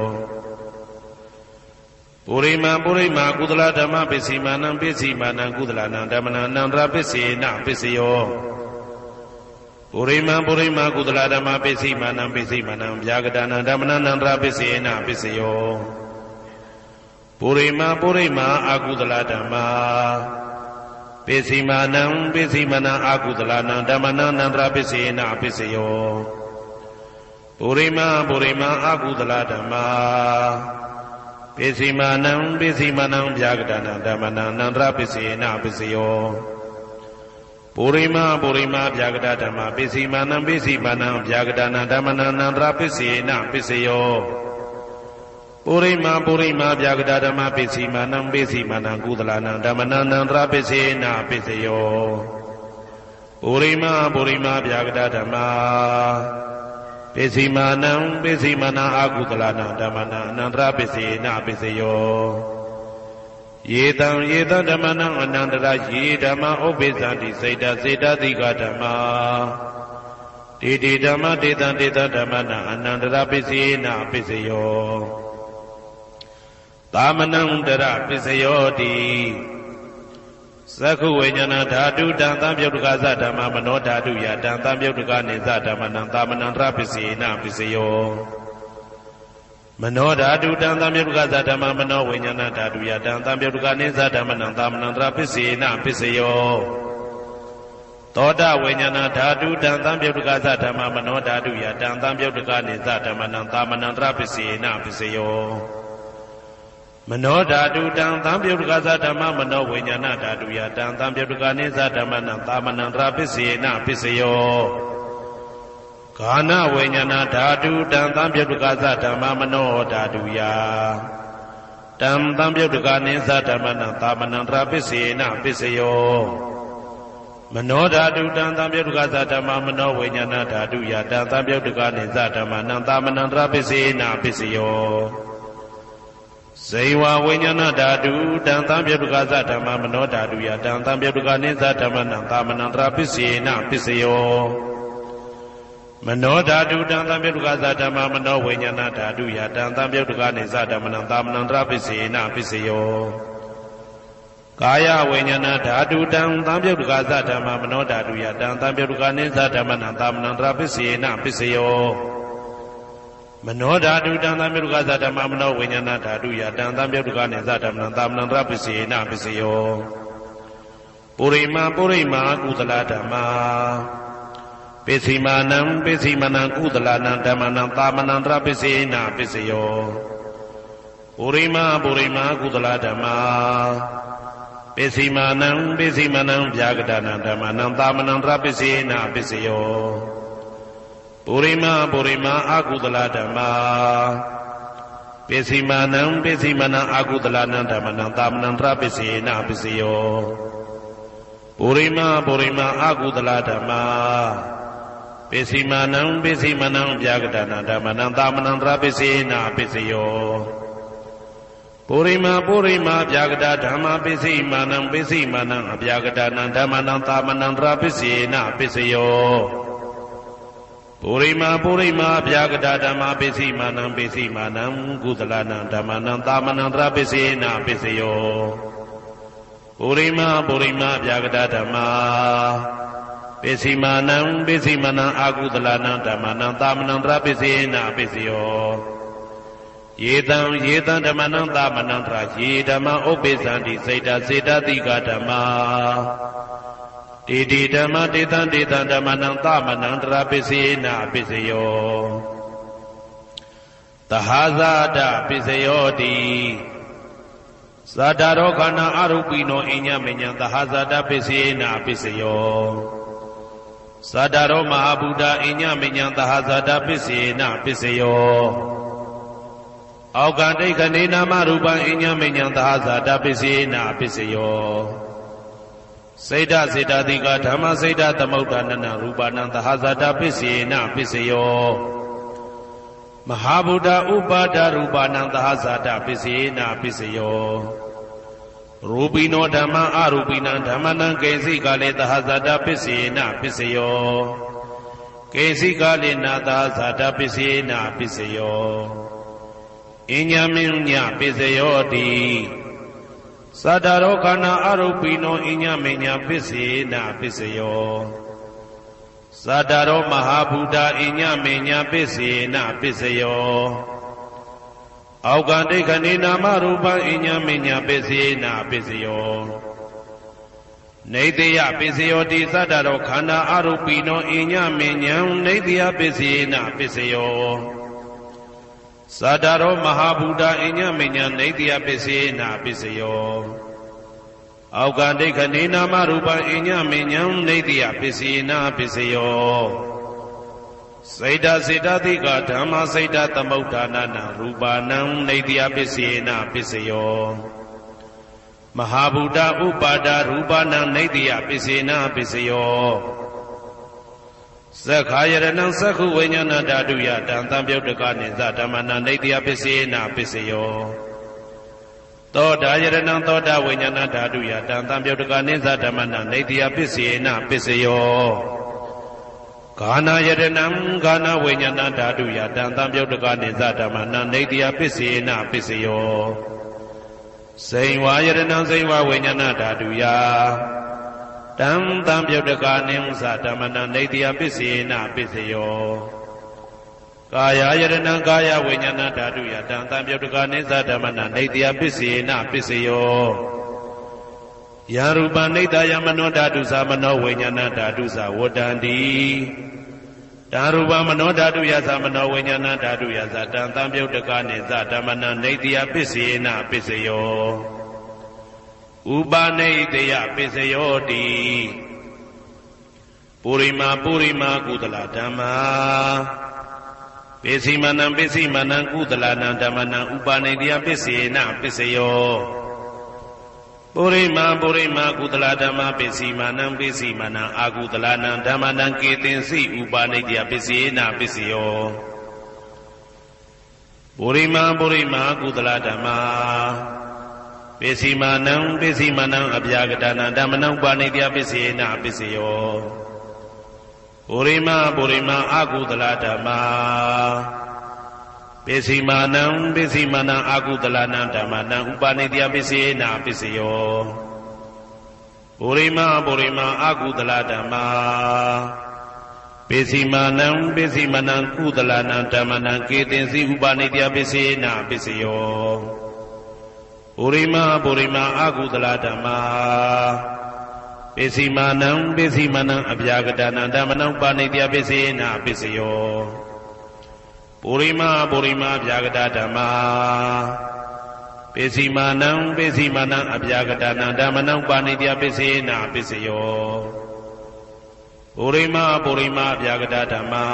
ပုရိမာပုရိမာကုသလဓမ္မပစ္စည်းမာနံပစ္စည်းမာနံကုသလနံဓမ္မနံအနန္တရပစ္စေနပစ္စယောပုရိမာပုရိမာကုသလဓမ္မပစ္စည်းမာနံပစ္စည်းမာနံဗျာကတနံဓမ္မနံအနန္တရပစ္စေနပစ္စယောပုရိမာပုရိမာအကုသလဓမ္မာပစ္စည်းမာနံပစ္စည်းမာနံအကုသလနံဓမ္မနံအနန္တရပစ္စေနပစ္စယောပုရိမာပုရိမာအကုသလဓမ္မာပစ္စည်းမာနံပစ္စည်းမာနံဗျာကတနံဓမ္မနံအနန္တရပစ္စေနပစ္စယောပုရိမာပုရိမာဗျာကတဓမ္မပစ္စည်းမာနံပစ္စည်းမာနံဗျာကတနံဓမ္မနံအနန္တရပစ္စေနပစ္စယောပုရိမာပုရိမာဗျာကတဓမ္မပစ္စည်းမာနံပစ္စည်းမာနံကုသလနံဓမ္မနံအနန္တရပစ္စေနပစ္စယောပုရိမာပုရိမာဗျာကတဓမ္မပစ္စည်းမာနံပစ္စည်းမာနံအကုသလနံဓမ္မနံအနန္တရပစ္စေနပစ္စယောယေတံယေတံဓမ္မနံအနန္တရယေဓမ္မဥပ္ပိသန္တိစေတစေတတိကဓမ္မာတေတေဓမ္မတေတံတေတံဓမ္မနံအနန္တရပစ္စေနပစ္စယောသာမနံတရပစ္စယောတိသက္ခုဝိညာဏဓာတုတံသံပြုတ်တကသဓမ္မမနောဓာတုယတံသံပြုတ်တကနေသဓမ္မနံသာမနံတရပစ္စေနပစ္စယောမနောဓာတုတံသံပြုတ်တကသဓမ္မမနောဝိညာဏဓာတုယတံသံပြုတ်တကနေသဓမ္မနံသာမနံတရပစ္စေနပစ္စယောသောတဝိညာဏဓာတုတံသံပြုတ်တကသဓမ္မမနောဓာတုယတံသံပြုတ်တကနေသဓမ္မနံသာမနံတရပစ္စေနပစ္စယောမနောဓာတုတံသံပြုတ်တကသဓမ္မမနောဝိညာဏဓာတုယတံသံပြုတ်တကနေသဓမ္မနံသာမနံတရပစ္စေနပစ္စယောကာနဝိညာဏဓာတုတံသံပြုတ်တကသဓမ္မမနောဓာတုယတံသံပြုတ်တကနေသဓမ္မနံသာမနံတရပစ္စေနပစ္စယောမနောဓာတုတံသံပြုတ်တကသဓမ္မမနောဝိညာဏဓာတုယတံသံပြုတ်တကနေသဓမ္မနံသာမနံတရပစ္စေနပစ္စယောဇေဝဝိညာဏဓာတုတံသံပြုတ်တကသဓမ္မမနောဓာတုယတံသံပြုတ်တကနေသဓမ္မနံသာမနံတရပစ္စေနပစ္စယောမနောဓာတုတံသံပြုတ်တကသဓမ္မမနောဝိညာဏဓာတုယတံသံပြုတ်တကနေသဓမ္မနံသာမနံတရပစ္စေနပစ္စယောကာယဝိညာဏဓာတုတံသံပြုတ်တကသဓမ္မမနောဓာတုယတံသံပြုတ်တကနေသဓမ္မနံသာမနံတရပစ္စေနပစ္စယောမနောဓာတုတံသံပြုတ်တကသဓမ္မမနောဝိညာဏဓာတုယတံသံပြုတ်တကနေသဓမ္မနံသာမနံတရပစ္စေနပစ္စယော ပုရိမာကုသလဓမ္မာပစ္စည်းမာနံပစ္စည်းမနံကုသလနံဓမ္မနံသာမနံတရပစ္စေနပစ္စယောပုရိမာကုသလဓမ္မာပစ္စည်းမာနံပစ္စည်းမနံဗျာကတနံဓမ္မနံသာမနံတရပစ္စေနပစ္စယောပုရိမာအကုသလဓမ္မာပစ္စည်းမာနံပစ္စည်းမနံအကုသလနံဓမ္မနံသာမနံတရပစ္စေနပစ္စယောပုရိမာအကုသလဓမ္မာပစ္စည်းမာနံပစ္စည်းမနံဗျာကတနံဓမ္မနံသာမနံတရပစ္စေနပစ္စယောပုရိမာဗျာကတဓမ္မာပစ္စည်းမာနံပစ္စည်းမနံအဗျာကတနံဓမ္မနံသာမနံတရပစ္စေနပစ္စယောပုရိမာဗျာကတဓမ္မာပစ္စည်းမာနံကုသလနံဓမ္မနံသာမနံတရပစ္စေနပစ္စယောပုရိမာဗျာကတဓမ္မာပစ္စည်းမာနံအကုသလနံဓမ္မနံသာမနံတရပစ္စေနပစ္စယောယေတံဓမ္မနံသာမနံတရယေဓမ္မဥပ္ပိသန္တိစေတတိကဓမ္မာတေဓမ္မတေတံဓမ္မနံသာမနံတရပစ္စေနပစ္စယောသဟာဇာတပစ္စယောတိဇာတရောခန္ဓာအရုပိနောအညမညံသဟာဇာတပစ္စေနပစ္စယောဇာတရောမဟာဗုဒ္ဓအညမညံသဟာဇာတပစ္စေနပစ္စယောအောက်ကဒိဋ္ဌနေနာမရူပံအညမညံသဟာဇာတပစ္စေနပစ္စယောစေတတိကဓမ္မစေတသမုဋ္ဌာနနရူပနံသဟာဇာတပစ္စေနပစ္စယောမဟာဗုဒ္ဓဥပါဒရူပနံသဟာဇာတပစ္စေနပစ္စယောရူပိနောဓမ္မအရူပိနံဓမ္မနံကေစီကလေသဟာဇာတပစ္စေနပစ္စယောကေစီကလေနာသဟာဇာတပစ္စေနပစ္စယောအညမညပစ္စယောတိသတ္တရောခန္ဓာအရုပိနောအညမညပစ္စေနပစ္စယောသတ္တရောမဟာဗုဒ္ဓအညမညပစ္စေနပစ္စယောအောက်ကဒိဋ္ဌနေနာမရူပံအညမညပစ္စေနပစ္စယောနေတယပစ္စယောတိသတ္တရောခန္ဓာအရုပိနောအညမညံနေတယပစ္စေနပစ္စယောသတ္တရောမဟာဗုဒ္ဓအညမညနေတယပစ္စေနပစ္စယောအောက်ကဒိဋ္ဌနေနာမရူပံအညမညံနေတယပစ္စေနပစ္စယောစေတတိကဓမ္မစေတသမုဋ္ဌာနနရူပနံနေတယပစ္စေနပစ္စယောမဟာဗုဒ္ဓဥပါဒရူပနံနေတယပစ္စေနပစ္စယောသက္ခာယရဏံသက္ခုဝိညာဏဓာတုယတံသံပြုတ်တကနိသဓမ္မနံနေတယပစ္စေနပစ္စယောသောတာယရဏံသောတာဝိညာဏဓာတုယတံသံပြုတ်တကနိသဓမ္မနံနေတယပစ္စေနပစ္စယောဂာနာယရဏံဂာနာဝိညာဏဓာတုယတံသံပြုတ်တကနိသဓမ္မနံနေတယပစ္စေနပစ္စယောစိန်ဝါယရဏံစိန်ဝါဝိညာဏဓာတုယတံသံပြုတ်တကနိသဓမ္မနံနေတယပစ္စေနပစ္စယောကာယယရဏံကာယဝိညာဏဓာတုယတံသံပြုတ်တကနိသဓမ္မနံနေတယပစ္စေနပစ္စယောယရူပနိတယမနောဓာတုသမနောဝိညာဏဓာတုသဝတ္တန္တိတံရူပမနောဓာတုယသမနောဝိညာဏဓာတုယသတံသံပြုတ်တကနိသဓမ္မနံနေတယပစ္စေနပစ္စယောဥပနိတယပစ္စယောတိပုရိမာကုသလဓမ္မာပစ္စည်းမနံကုသလနံဓမ္မနံဥပနိတယပစ္စေနပစ္စယောပုရိမာကုသလဓမ္မာပစ္စည်းမနံအာကုသလနံဓမ္မနံကေတင်စီဥပနိတယပစ္စေနပစ္စယောပုရိမာကုသလဓမ္မာပစ္စည်းမနံအဗျာကတနံဓမ္မနံဥပနိတယပစ္စေနပစ္စယောပုရိမာအာကုသလဓမ္မာပစ္စည်းမနံအာကုသလနံဓမ္မနံဥပနိတယပစ္စေနပစ္စယောပုရိမာအာကုသလဓမ္မာပစ္စည်းမနံကုသလနံဓမ္မနံကေတင်စီဥပနိတယပစ္စေနပစ္စယောပုရိမာအာကုသလဓမ္မာပ ပိစီမာနံပိစီမနံအဗျာကတနံဓမ္မနံပါဏိတယပိစေနပိစယောပုရိမဗျာကတဓမ္မာပိစီမာနံပိစီမနံအဗျာကတနံဓမ္မနံပါဏိတယပိစေနပိစယောပုရိမဗျာကတဓမ္မာ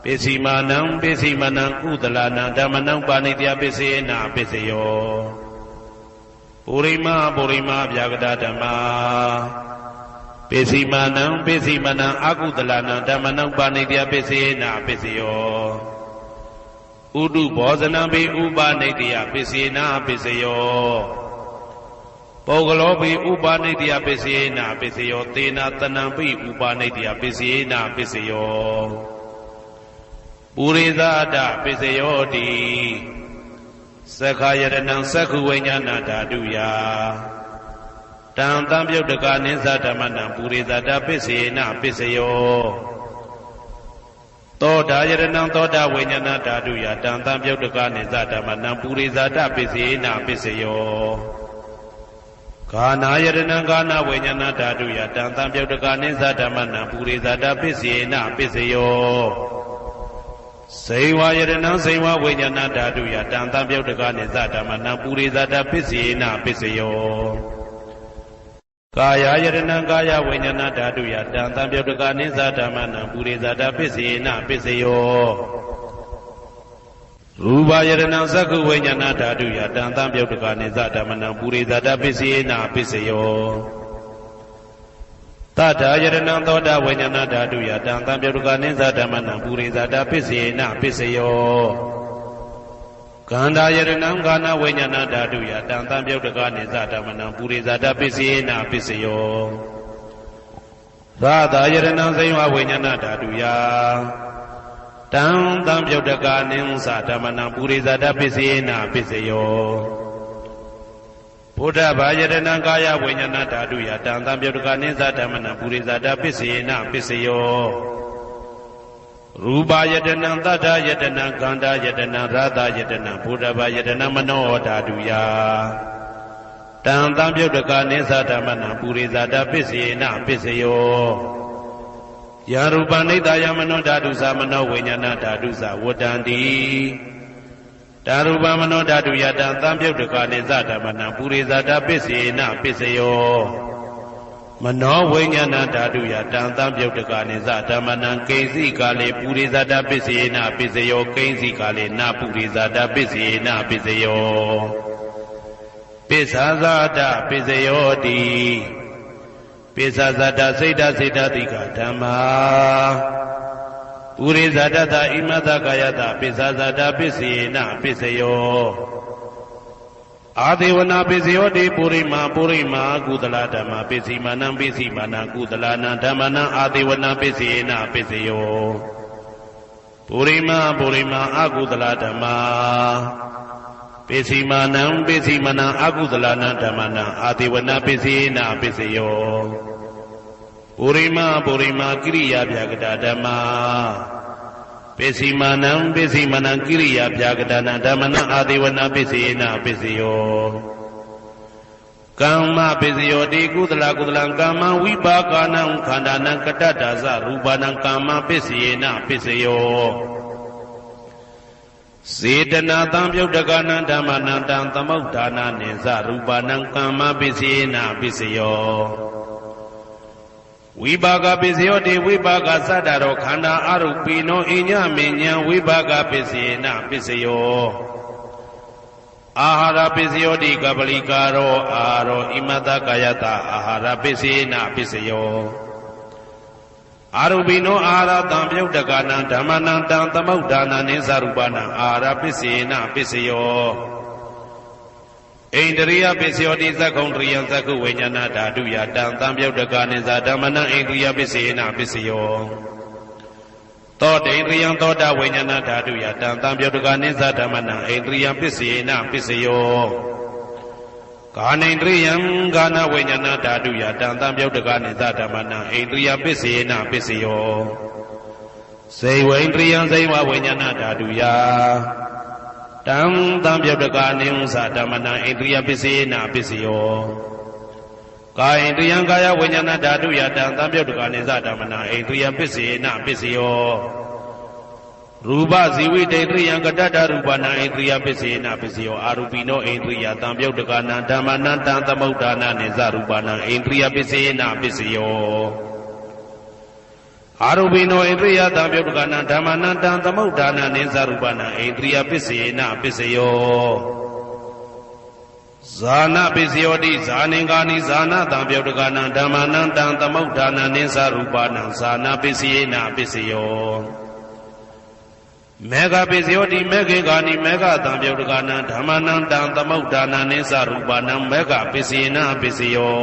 ပိစီမာနံပိစီမနံကုသလနံဓမ္မနံပါဏိတယပိစေနပိစယောပုရိမဗျာကတဓမ္မာပိစီမာနံပိစီမနံအကုသလနံဓမ္မနံပါဏိတယပိစေနပိစယောဥဒုဘောဇနံပိဥပနိတယပိစေနပိစယောပုဂ္ဂလောပိဥပနိတယပိစေနပိစယောသေနတနံပိဥပနိတယပိစေနပိစယောပုရိသဒပိစယောတိသက္ခာယတနံသက္ခုဝိညာဏဓာတုယတံတံပြုတ်တကနိသဓမ္မနံပုရိသဒပိစေနပိစယောသောတာယတနံသောတာဝိညာဏဓာတုယတံတံပြုတ်တကနိသဓမ္မနံပုရိသဒပိစေနပိစယောဂာနာယတနံဂာနဝိညာဏဓာတုယတံတံပြုတ်တကနိသဓမ္မနံပုရိသဒပိစေနပိစယောစေဝယတနံစေဝဝိညာဏဓာတုယတံတံပြုတ်တကနိသဓမ္မနံပုရိသဒပိစေနပိစယောကာယယတနံကာယဝိညာဏဓာတုယတံတံပြုတ်တကနိသဓမ္မနံပုရိသဒပိစေနပိစယောရူပယတနံသက္ခုဝိညာဏဓာတုယတံတံပြုတ်တကနိသဓမ္မနံပုရိသဒပိစေနပိစယောတထာယတနံသောတာဝိညာဏဓာတုယတံတံပြုတ်တကနိသဓမ္မနံပုရိသဒပိစေနပိစယောကန္တာယတနံဂာနဝိညာဏဓာတုယတံတံပြုတ်တကနိသဓမ္မနံပုရိသဒပိစေနပိစယောသာသာယတနံစေဝဝိညာဏဓာတုယတံတံပြုတ်တကနိသဓမ္မနံပုရိသဒပိစေနပိစယောဘုဒ္ဓဘာယတနံကာယဝိညာဏဓာတုယတံတံပြုတ်တကနိသဓမ္မနံပုရိသဒပိစေနပိစယောရူပယတနံသတ္တယတနံကန္တာယတနံရာသယတနံဘုဒ္ဓဘာယတနံမနောဓာတုယတံတံပြုတ်တကနိသဓမ္မနံပုရိသဒပိစေနပိစယောယရူပနိတယမနောဓာတုသမနောဝိညာဏဓာတုသဝတ္တန္တိတာရူပမနောဓာတုယတံတံပြုတ်တကနိသဓမ္မနံပုရိသဒပိစေနပိစယောမနောဝိညာဏဓာတုယတံတံပြုတ်တကနိသဓမ္မနံကိဉ္စီကာလေပုရိသဒပိစေနပိစယောကိဉ္စီကာလေနပုရိသဒပိစေနပိစယောပိစ္ဆာဇာတပိစယောတိပိစ္ဆာဇာတစိတ်တစိတ်တတိကဓမ္မာပုရိသဒတဣမတကာယတပိစ္ဆာဇာတပိစေနပိစယောအာဒေဝနာပိစယောတိပုရိမာကုသလဓမ္မာပိစီမာနံပိစီမာနံကုသလနံဓမ္မနံအာဒေဝနာပိစေနပိစယောပုရိမာအကုသလဓမ္မာပိစီမာနံပိစီမာနံအကုသလနံဓမ္မနံအာဒေဝနာပိစေနပိစယောပုရိမာကိရိယာဗျာကတဓမ္မာပိစီမာနံကိရိယာဗျာကတနံဓမ္မနံအာဒေဝနာပိစေနပိစယောကမ္မပိစယောတိကုသလကမ္မဝိပါကနံခန္ဓာနံကတ္တဒါသရူပနံကမ္မပိစေနပိစယောစေတနာတံပြုတ်တကနံဓမ္မနံတံသမုဋ္ဌာနာနိသရူပနံကမ္မပိစေနပိစယောဝိပါကပိစယောတိဝိပါကသတ္တရောခန္ဓာအရုပိနောအညမဉ္ဇံဝိပါကပိစေနပိစယောအာဟာရပိစယောတိကပလိကာရောအာရောဣမတကာယတအာဟာရပိစေနပိစယောအာရုပိနောအာဟာရတံပြုတ်တကနံဓမ္မနံတံသမုဋ္ဌာနာနိသရူပနံအာဟာရပိစေနပိစယောဣန္ဒရိယပိစယောတိသက္ကုံတရိယံသက္ကုဝိညာဏဓာတုယတံတံပြုတ်တကနိသဓမ္မနံဣန္ဒရိယပိစေနပိစယောသောတေန္ဒရိယံသောတာဝိညာဏဓာတုယတံတံပြုတ်တကနိသဓမ္မနံဣန္ဒရိယပိစေနပိစယောကာနိန္ဒရိယံကာနဝိညာဏဓာတုယတံတံပြုတ်တကနိသဓမ္မနံဣန္ဒရိယပိစေနပိစယောစေဝိန္ဒရိယံစေဝဝိညာဏဓာတုယတံတံပြုတ်တကနိသဓမ္မနံဣန္ဒရိယပိစေနပိစယော ကာယဣန္ဒြယံကာယဝိညာဏဓာတုယတံသံပြုတ်တကနိစ္စဓမ္မနာဣန္ဒြယပစ္စေနပစ္စယောရူပဇီဝိတေတရိယံကတ္တရူပနာဣန္ဒြယပစ္စေနပစ္စယောအာရူပိနောဣန္ဒြယသံပြုတ်တကနာဓမ္မနံတံသမုဋ္ဌာနာနိစ္စရူပနာဣန္ဒြယပစ္စေနပစ္စယောအာရူပိနောဣန္ဒြယသံပြုတ်တကနာဓမ္မနံတံသမုဋ္ဌာနာနိစ္စရူပနာဣန္ဒြယပစ္စေနပစ္စယောဇာနပစ္စယောတိဇာနင်္ဂာနိဇာနတံပြုတ်တကနာဓမ္မနံတံသမုဋ္ဌာနာနိစ္စရူပနာဇာနပစ္စယေနပစ္စယောမေဃပစ္စယောတိမေခေဂာနိမေဃတံပြုတ်တကနာဓမ္မနံတံသမုဋ္ဌာနာနိစ္စရူပနာမေဃပစ္စယေနပစ္စယော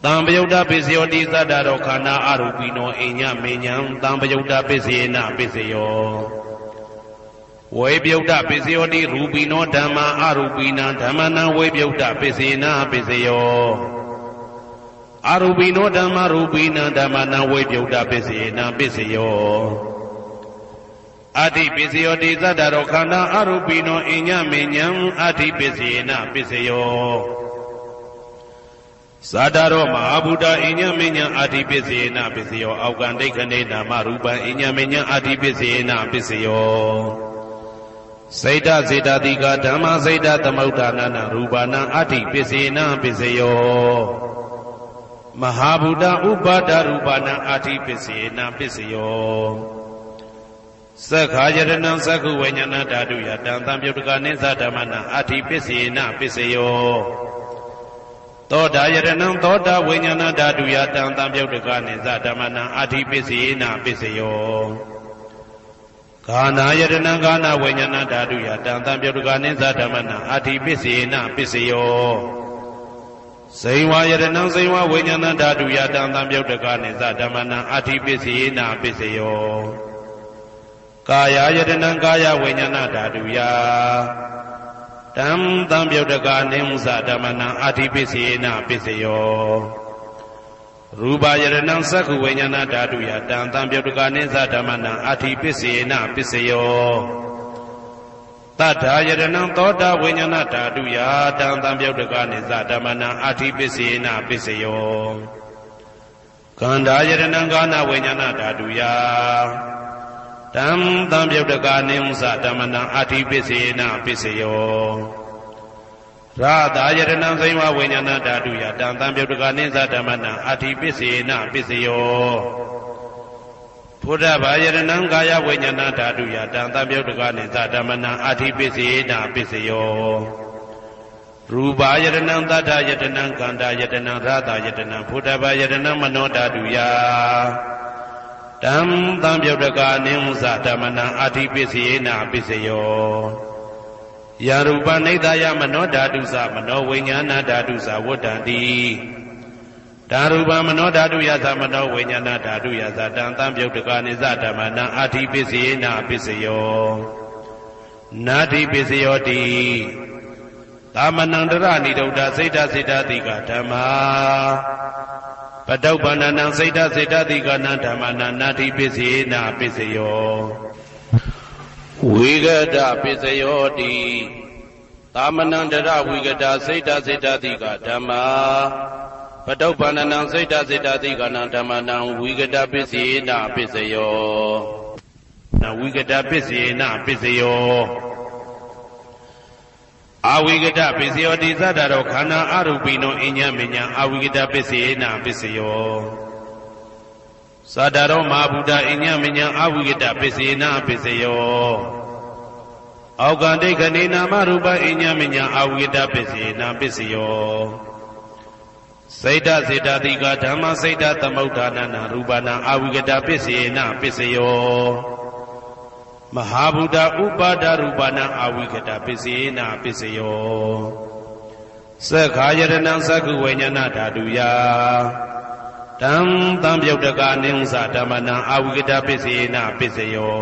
တံပယုတ်တပစ္စယောတိသတ္တရောခန္ဓာအရူပိနောအိညမေညံတံပယုတ်တပစ္စယေနပစ္စယောဝေပြုတ်တပစ္စယောတိရူပိနောဓမ္မာအရူပိနံဓမ္မနံဝေပြုတ်တပစ္စေနပစ္စယောအရူပိနောဓမ္မာရူပိနံဓမ္မနံဝေပြုတ်တပစ္စေနပစ္စယောအတ္တိပစ္စယောတိသတ္တရောခန္ဓာအရူပိနောအိညမေညံအတ္တိပစ္စေနပစ္စယောဇာတရောမဟာဗုဒ္ဓအိညမေညံအတ္တိပစ္စေနပစ္စယောအောက်ကံဒိဋ္ဌနေနာမရူပံအိညမေညံအတ္တိပစ္စေနပစ္စယောစေတစေတတိကဓမ္မစေတသမုဋ္ဌာနာရူပနာအတ္တိပစ္စေနပစ္စယောမဟာဗုဒ္ဓဥပါဒရူပနာအတ္တိပစ္စေနပစ္စယောသက္ခာယတနံသက္ခုဝိညာဏဓာတုယတံသံပြုတ်တကနိစ္စဓမ္မနာအတ္တိပစ္စေနပစ္စယောသောတာယတနံသောတာဝိညာဏဓာတုယတံသံပြုတ်တကနိစ္စဓမ္မနာအတ္တိပစ္စေနပစ္စယောဂာနာယတနံဂာနာဝိညာဏဓာတုယတံသံပြုတ်တကနိစ္စဓမ္မနာအတ္တိပစ္စေနပစ္စယောဇိဝယတနံဇိဝဝိညာဏဓာတုယတံသံပြုတ်တကနိစ္စဓမ္မနာအတ္တိပစ္စေနပစ္စယောကာယယတနံကာယဝိညာဏဓာတုယတံသံပြုတ်တကနိစ္စဓမ္မနာအတ္တိပစ္စေနပစ္စယောရူပယတနံသက္ခုဝိညာဏဓာတုယတံသံပြုတ်တကနိစ္စဓမ္မနာအတ္တိပစ္စေနပစ္စယောတတ္ထာယတနံသောတာဝိညာဏဓာတုယတံသံပြုတ်တကနိစ္စဓမ္မနာအတ္တိပစ္စေနပစ္စယောကန္ဓာယတနံကာနဝိညာဏဓာတုယတံသံပြုတ်တကနိစ္စဓမ္မနာအတ္တိပစ္စေနပစ္စယောရာသာယတနံဇိဝဝိညာဏဓာတုယတံသံပြုတ်တကနိစ္စဓမ္မနာအတ္တိပစ္စေနပစ္စယောဘုဒ္ဓဘာယတနံကာယဝိညာဏဓာတုယတံသံပြုတ်တကနိစ္စဓမ္မနာအတ္တိပစ္စေနပစ္စယောရူပယတနံသတ္တယတနံကန္တာယတနံရာသာယတနံဘုဒ္ဓဘာယတနံမနောဓာတုယတံသံပြုတ်တကနိစ္စဓမ္မနာအတ္တိပစ္စေနပစ္စယောယရူပနိဒာယမနောဓာတုသမနောဝိညာဏဓာတုသဝတ္တံတိဓာရူပမနောဓာတုယသမနောဝိညာဏဓာတုယသတံသံပြုတ်တကနိစ္စဓမ္မနာအတ္တိပစ္စေနပစ္စယောနာတိပစ္စယောတိသမနံတရဏိဒုဒ္ဓစိတ်တစိတ္တတိကဓမ္မာပတုပ္ပန္နံစိတ်တစိတ္တတိကနံဓမ္မနာနာတိပစ္စေနပစ္စယောဝိဂဒပစ္စယောတိသမနံတရဝိဂဒစိတ်တစိတ္တတိကဓမ္မာပတုပ္ပန္နံစိတ်တစိတ္တတိကနံဓမ္မနံဝိဂဒပစ္စေနပစ္စယောနဝိဂဒပစ္စေနပစ္စယောအဝိဂဒပစ္စယောတိသတ္တရောခန္ဓာအရူပိနောအညမညာအဝိဂဒပစ္စေနပစ္စယောသတ္တရောမဟာဗုဒ္ဓအညမညာအဝိဂဒပစ္စေနပစ္စယောအောက်ကံဒိဋ္ဌနေနာမရူပအညမညာအဝိဂဒပစ္စေနပစ္စယောစိတ်တစေတတိကဓမ္မစိတ်တသမုဋ္ဌာနာရူပနာအဝိဂဒပစ္စေနပစ္စယောမဟာဗုဒ္ဓဥပါဒရူပနာအဝိကတပစ္စေနပစ္စယောသက္ခာယတနံသက္ခုဝိညာဏဓာတုယတံသံပြုတ်တကနိစ္စဓမ္မနာအဝိကတပစ္စေနပစ္စယော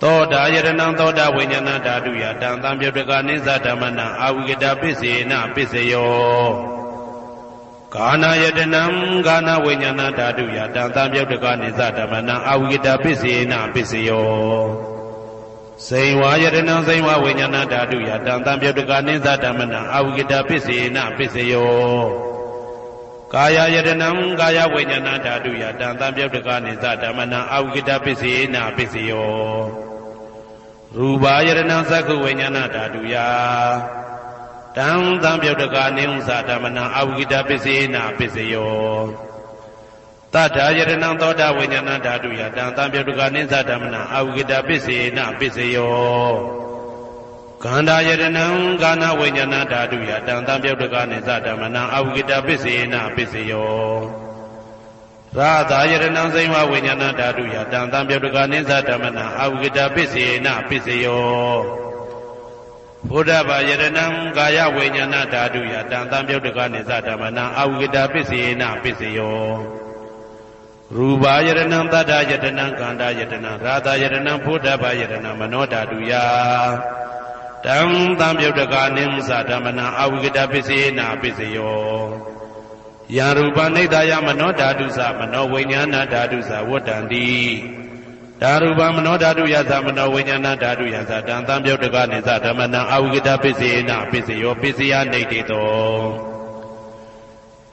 သောတာယတနံသောတာဝိညာဏဓာတုယတံသံပြုတ်တကနိစ္စဓမ္မနာအဝိကတပစ္စေနပစ္စယောကာနာယတနံကာနဝိညာဏဓာတုယတံသံပြုတ်တကနိစ္စဓမ္မနာအဝိကတပစ္စေနပစ္စယော စိန်ဝါယတနာစိန်ဝဝိညာဏဓာတုယတံတံပြုတ်တကနိသဓမ္မနံအဝိကတပစ္စေနပစ္စယောကာယယတနံကာယဝိညာဏဓာတုယတံတံပြုတ်တကနိသဓမ္မနံအဝိကတပစ္စေနပစ္စယောရူပယတနံသက္ခုဝိညာဏဓာတုယတံတံပြုတ်တကနိဥ္စဓမ္မနံအဝိကတပစ္စေနပစ္စယောတတ္ထာယတနံသောတာဝိညာဏဓာတုယတံတံပြုတ်တကနိသဓမ္မနံအဝိကတပစ္စေနပစ္စယောခန္ဓာယတနံကာဏဝိညာဏဓာတုယတံတံပြုတ်တကနိသဓမ္မနံအဝိကတပစ္စေနပစ္စယောရာသာယတနံစိမ္မာဝိညာဏဓာတုယတံတံပြုတ်တကနိသဓမ္မနံအဝိကတပစ္စေနပစ္စယောဘုဒ္ဓဘာယတနံကာယဝိညာဏဓာတုယတံတံပြုတ်တကနိသဓမ္မနံအဝိကတပစ္စေနပစ္စယောရူပယတနံတတ္တယတနံကန္တာယတနံရာသယတနံဘုဒ္ဓဘာယတနံမနောဓာတုယတံတံပြုတ်တကနိသဓမ္မနံအဝိကတပစ္စေနပစ္စယောယံရူပနိဒာယမနောဓာတုသမနောဝိညာဏဓာတုသဝတ္တန္တိဓာရူပမနောဓာတုယသမနောဝိညာဏဓာတုယသတံတံပြုတ်တကနိသဓမ္မနံအဝိကတပစ္စေနပစ္စယောပစ္စယနိဋ္ဌိတော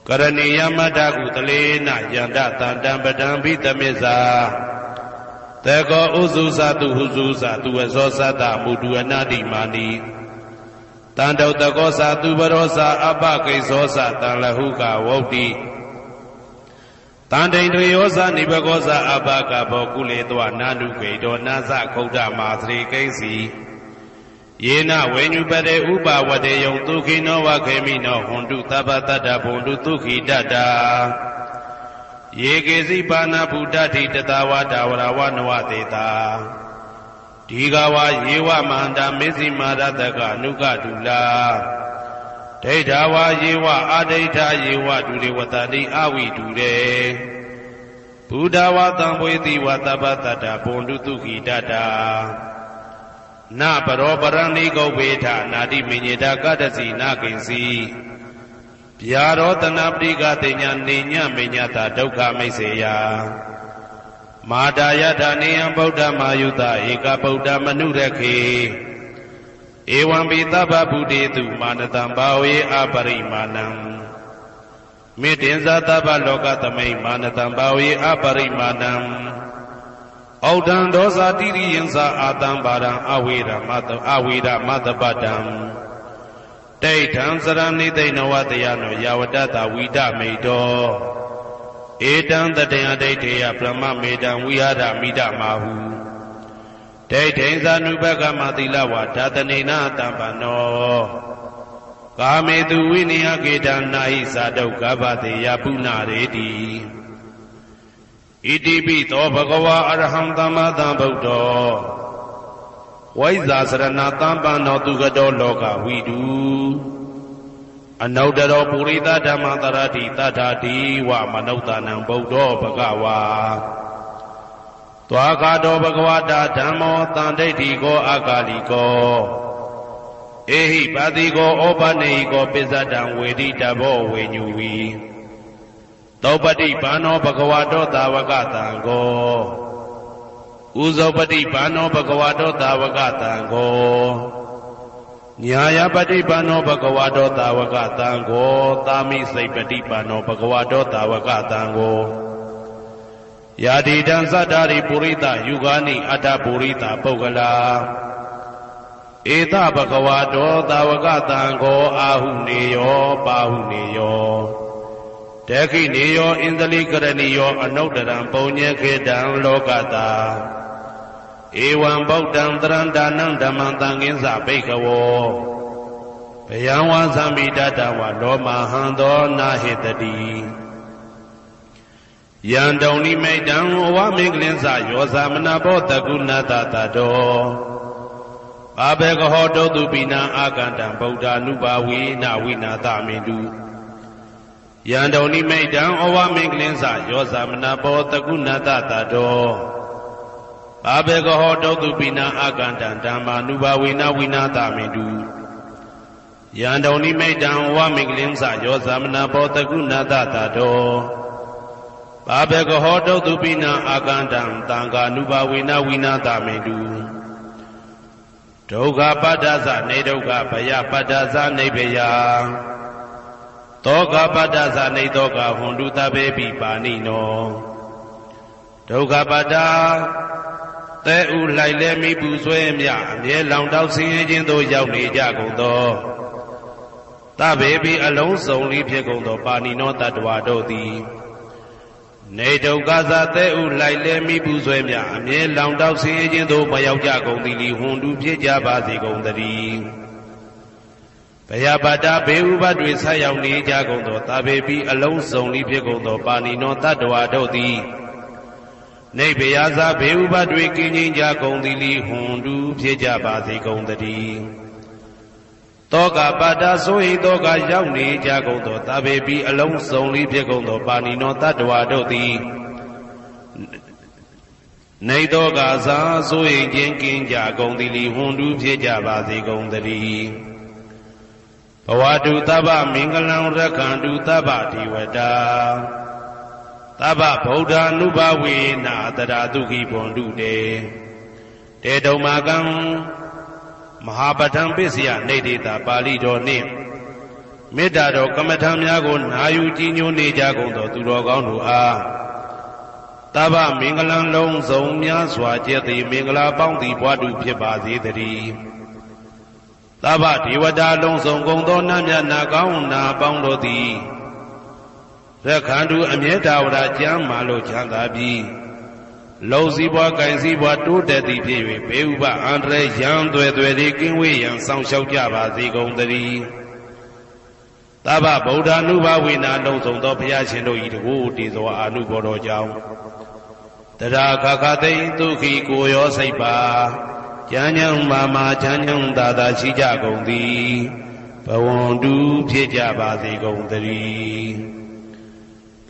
ကရဏီယမတ္တကုတလေနယန္တတန္တံပဒံဘိတမစ္ဆာတေကောဥစုသတုဟုစုသတုဝဇောသတ္တမုဒုအနာတိမာနိတန္တုတကောသတုပရောသအပကိစ္စောသတံလဟုကဝုတ်တိတန္တိန်တယောသနိဘကောသအပကဘောကုလေတောနာနုခေတောနာသခုဒ္ဓမာသရိကိဉ္စီယေနဝေညုပတေဥပဝတေယံဒုခိနောဝခေမိနောဟွန်တုသဗ္ဗတတ္တဘုံတုဒုခိတတ္တာယေကေစီပါဏဗုဒ္ဓတိတတဝါဒဝရဝနဝတေတာဒီဃဝယေဝမန္တာမေစီမာရတကအနုကတုလာဒိဋ္ဌဝါယေဝအာဒိဋ္ဌယေဝဒုရေဝတတိအဝိတုရေဘုဒ္ဓဝါတံဝေတိဝသဗ္ဗတတ္တဘုံတုဒုခိတတ္တာနပရောပရဏိကုဗ္ဗေထနာတိမညေတာကတ္တစီနာကိဉ္စီဗျာရောတနာပရိကတိညာနေညမေညတာဒုက္ခမိတ်စေယမာတာယထာနေယံဗုဒ္ဓမာယုတဧကဗုဒ္ဓမနုရခေဧဝံပိသဗ္ဗဗုတေတုမာနတံဘာဝေအပရိမာဏံမေတ္တင်္ဇာသဗ္ဗလောကသမိမာနတံဘာဝေအပရိမာဏံဩဒံဒောဇာတိရိယံသာအာတံပါရံအဝိရမတပတံဒိဋ္ဌံစရဏိသိဏဝတယနောယဝတ္တဝိဒမိတောဧတံတတယဒိဋ္ဌေယပရမမေတံဝိဟာရမိဒမာဟုဒိဋ္ဌိံဇာနုဘကမသီလဝါဓာတနေနတံပနောကာမေတုဝိနယကေတံနာဟိသာဒုက္ခဘတေယပုဏ္ဏရေတိဣတိပိသောဘဂဝါအရဟံသမ္မာသမ္ဗုဒ္ဓောဝိဇ္ဇာစရဏသံပန္နောသူကတောလောကဝိတုအနုတ္တရောပုရိသဓမ္မတရတိတထာတိဝမနုဿာနံဗုဒ္ဓောဘဂဝါသွားကာတောဘဂဝတာဓမ္မောတန်ဒိဋ္ဌိကောအာကာလိကောဧဟိပါတိကောဩပနေဟိကောပိစ္ဆတံဝေတိတဘောဝေညူဝီသောပတိဘာနောဘဂဝတောသာဝကတံကိုဥဇောပတိဘာနောဘဂဝတောသာဝကတံကိုညာယပတိဘာနောဘဂဝတောသာဝကတံကိုသာမိစိတ်ပတိဘာနောဘဂဝတောသာဝကတံကိုယာတိတံသတ္တာရိပုရိသယုဂာနိအတ္တပုရိသပုဂ္ဂလာဧတဘဂဝတောသာဝကတံကိုအာဟုနေယောပါဟုနေယောတခိနေယောဣန္ဒလိကရဏီယောအနုတ္တရံပုံညေခေတံလောကတာဧဝံဗုဒ္ဓံတရံဒါနံဓမ္မံသံဃင်းစဘိက္ခဝောဘယံဝါသံမိတတဝလောမဟံသောနာဟိတတိယံတုံနိမိတံဝမင်္ဂလင်းစယောသမနာဘောတကုဏတတတောဘာဘေကဟောတုတုပိနံအာကန္တံဗုဒ္ဓ ानु ဘာဝေနဝိနာသမင်တုယံတုံနိမိတံဩဝမင်္ဂလင်းစယောသမနာဘောတကုဏတတတောဘာဘေကဟောတုတုပိနံအာကန္တံဓမ္မာနုဘာဝေနဝိနာသမင်တုယံတုံနိမိတံဩဝမင်္ဂလင်းစယောသမနာဘောတကုဏတတတောဘာဘေကဟောတုတုပိနံအာကန္တံသံဃာနုဘာဝေနဝိနာသမင်တုဩ ဒုက္ခပတ္တသနေဒုက္ခဘယပတ္တသနေဘယသောကပတ္တသနေသောကဟွန်တုတဘေပိပါဏိနောဒုက္ခပတ္တသဲဥလိုက်လဲမိပူဆွဲမြအမြဲလောင်တောက်ဆင်းရဲခြင်းသို့ရောက်နေကြကုန်သောတဘေပိအလုံးစုံလီဖြစ်ကုန်သောပါဏိနောတတ္တဝါတို့သည်နေဒုက္ခသသဲဥလိုက်လဲမိပူဆွဲမြအမြဲလောင်တောက်ဆင်းရဲခြင်းသို့မရောက်ကြကုန်သည်လီဟွန်တုဖြစ်ကြပါစေကုန်သတည်းဘယပတ္တဘေဥပတွေဆက်ရောက်နေကြကုန်သောတဘေပိအလုံးစုံလီဖြစ်ကုန်သောပါဏိနောတတ္တဝါတို့သည်နေဘယဇာဘေဥပတွေကင်းခြင်းကြကုန်သည်လီဟွန်တုဖြစ်ကြပါစေကုန်သတည်းတောကပတ္တဆိုဟိတောကရောက်နေကြကုန်သောတဘေပိအလုံးစုံလီဖြစ်ကုန်သောပါဏိနောတတ္တဝါတို့သည်နေတောကဇာဆိုဟိခြင်းကင်းကြကုန်သည်လီဟွန်တုဖြစ်ကြပါစေကုန်သတည်းဘဝတုသဗ္ဗမင်္ဂလံရက္ခန္တုသဗ္ဗဒေဝတာသဗ္ဗဗုဒ္ဓ ानु ဘဝေနာတရာတုခိဘွန်တုတေတုံမာကံမဟာပဋ္ဌံပစ္စယနေတေတာပါဠိတော်နှင့်မေတ္တာတော်ကမ္မထံများကိုနာယူကြည်ညိုနေကြကုန်သောသူတော်ကောင်းတို့အားသဗ္ဗမင်္ဂလံလုံးစုံများစွာကျက်သည်မင်္ဂလာပေါင်းသည်ဘွားတုဖြစ်ပါစေတည်းသဗ္ဗဒေဝတာလုံးစုံကုန်သောနတ်မြတ်နာကောင်းနာပေါင်းတို့သည်ရက္ခန္တုအမြဲတဝရကျမ်းမာလို့ချမ်းသာပြီးလုံစည်းပွားကင်စည်းပွားတိုးတက်သည်ဖြစ်၍ဘေဥပအန္တရာယ်ရန်သွဲသွဲကင်းဝေးရန်ဆောင်ရှောက်ကြပါစေကုန်သတည်းသဗ္ဗဗုဒ္ဓ ानु ဘဝေနာလုံးစုံသောဘုရားရှင်တို့၏တကူတည်သောအာနုဘောတော်ကြောင့်တရာခခသိဒုက္ခိကိုရောစိတ်ပါကျမ်းညံမာမာချမ်းညံသာသာရှိကြကုန်သည်ဘဝန္တုဖြစ်ကြပါစေကုန်သတည်း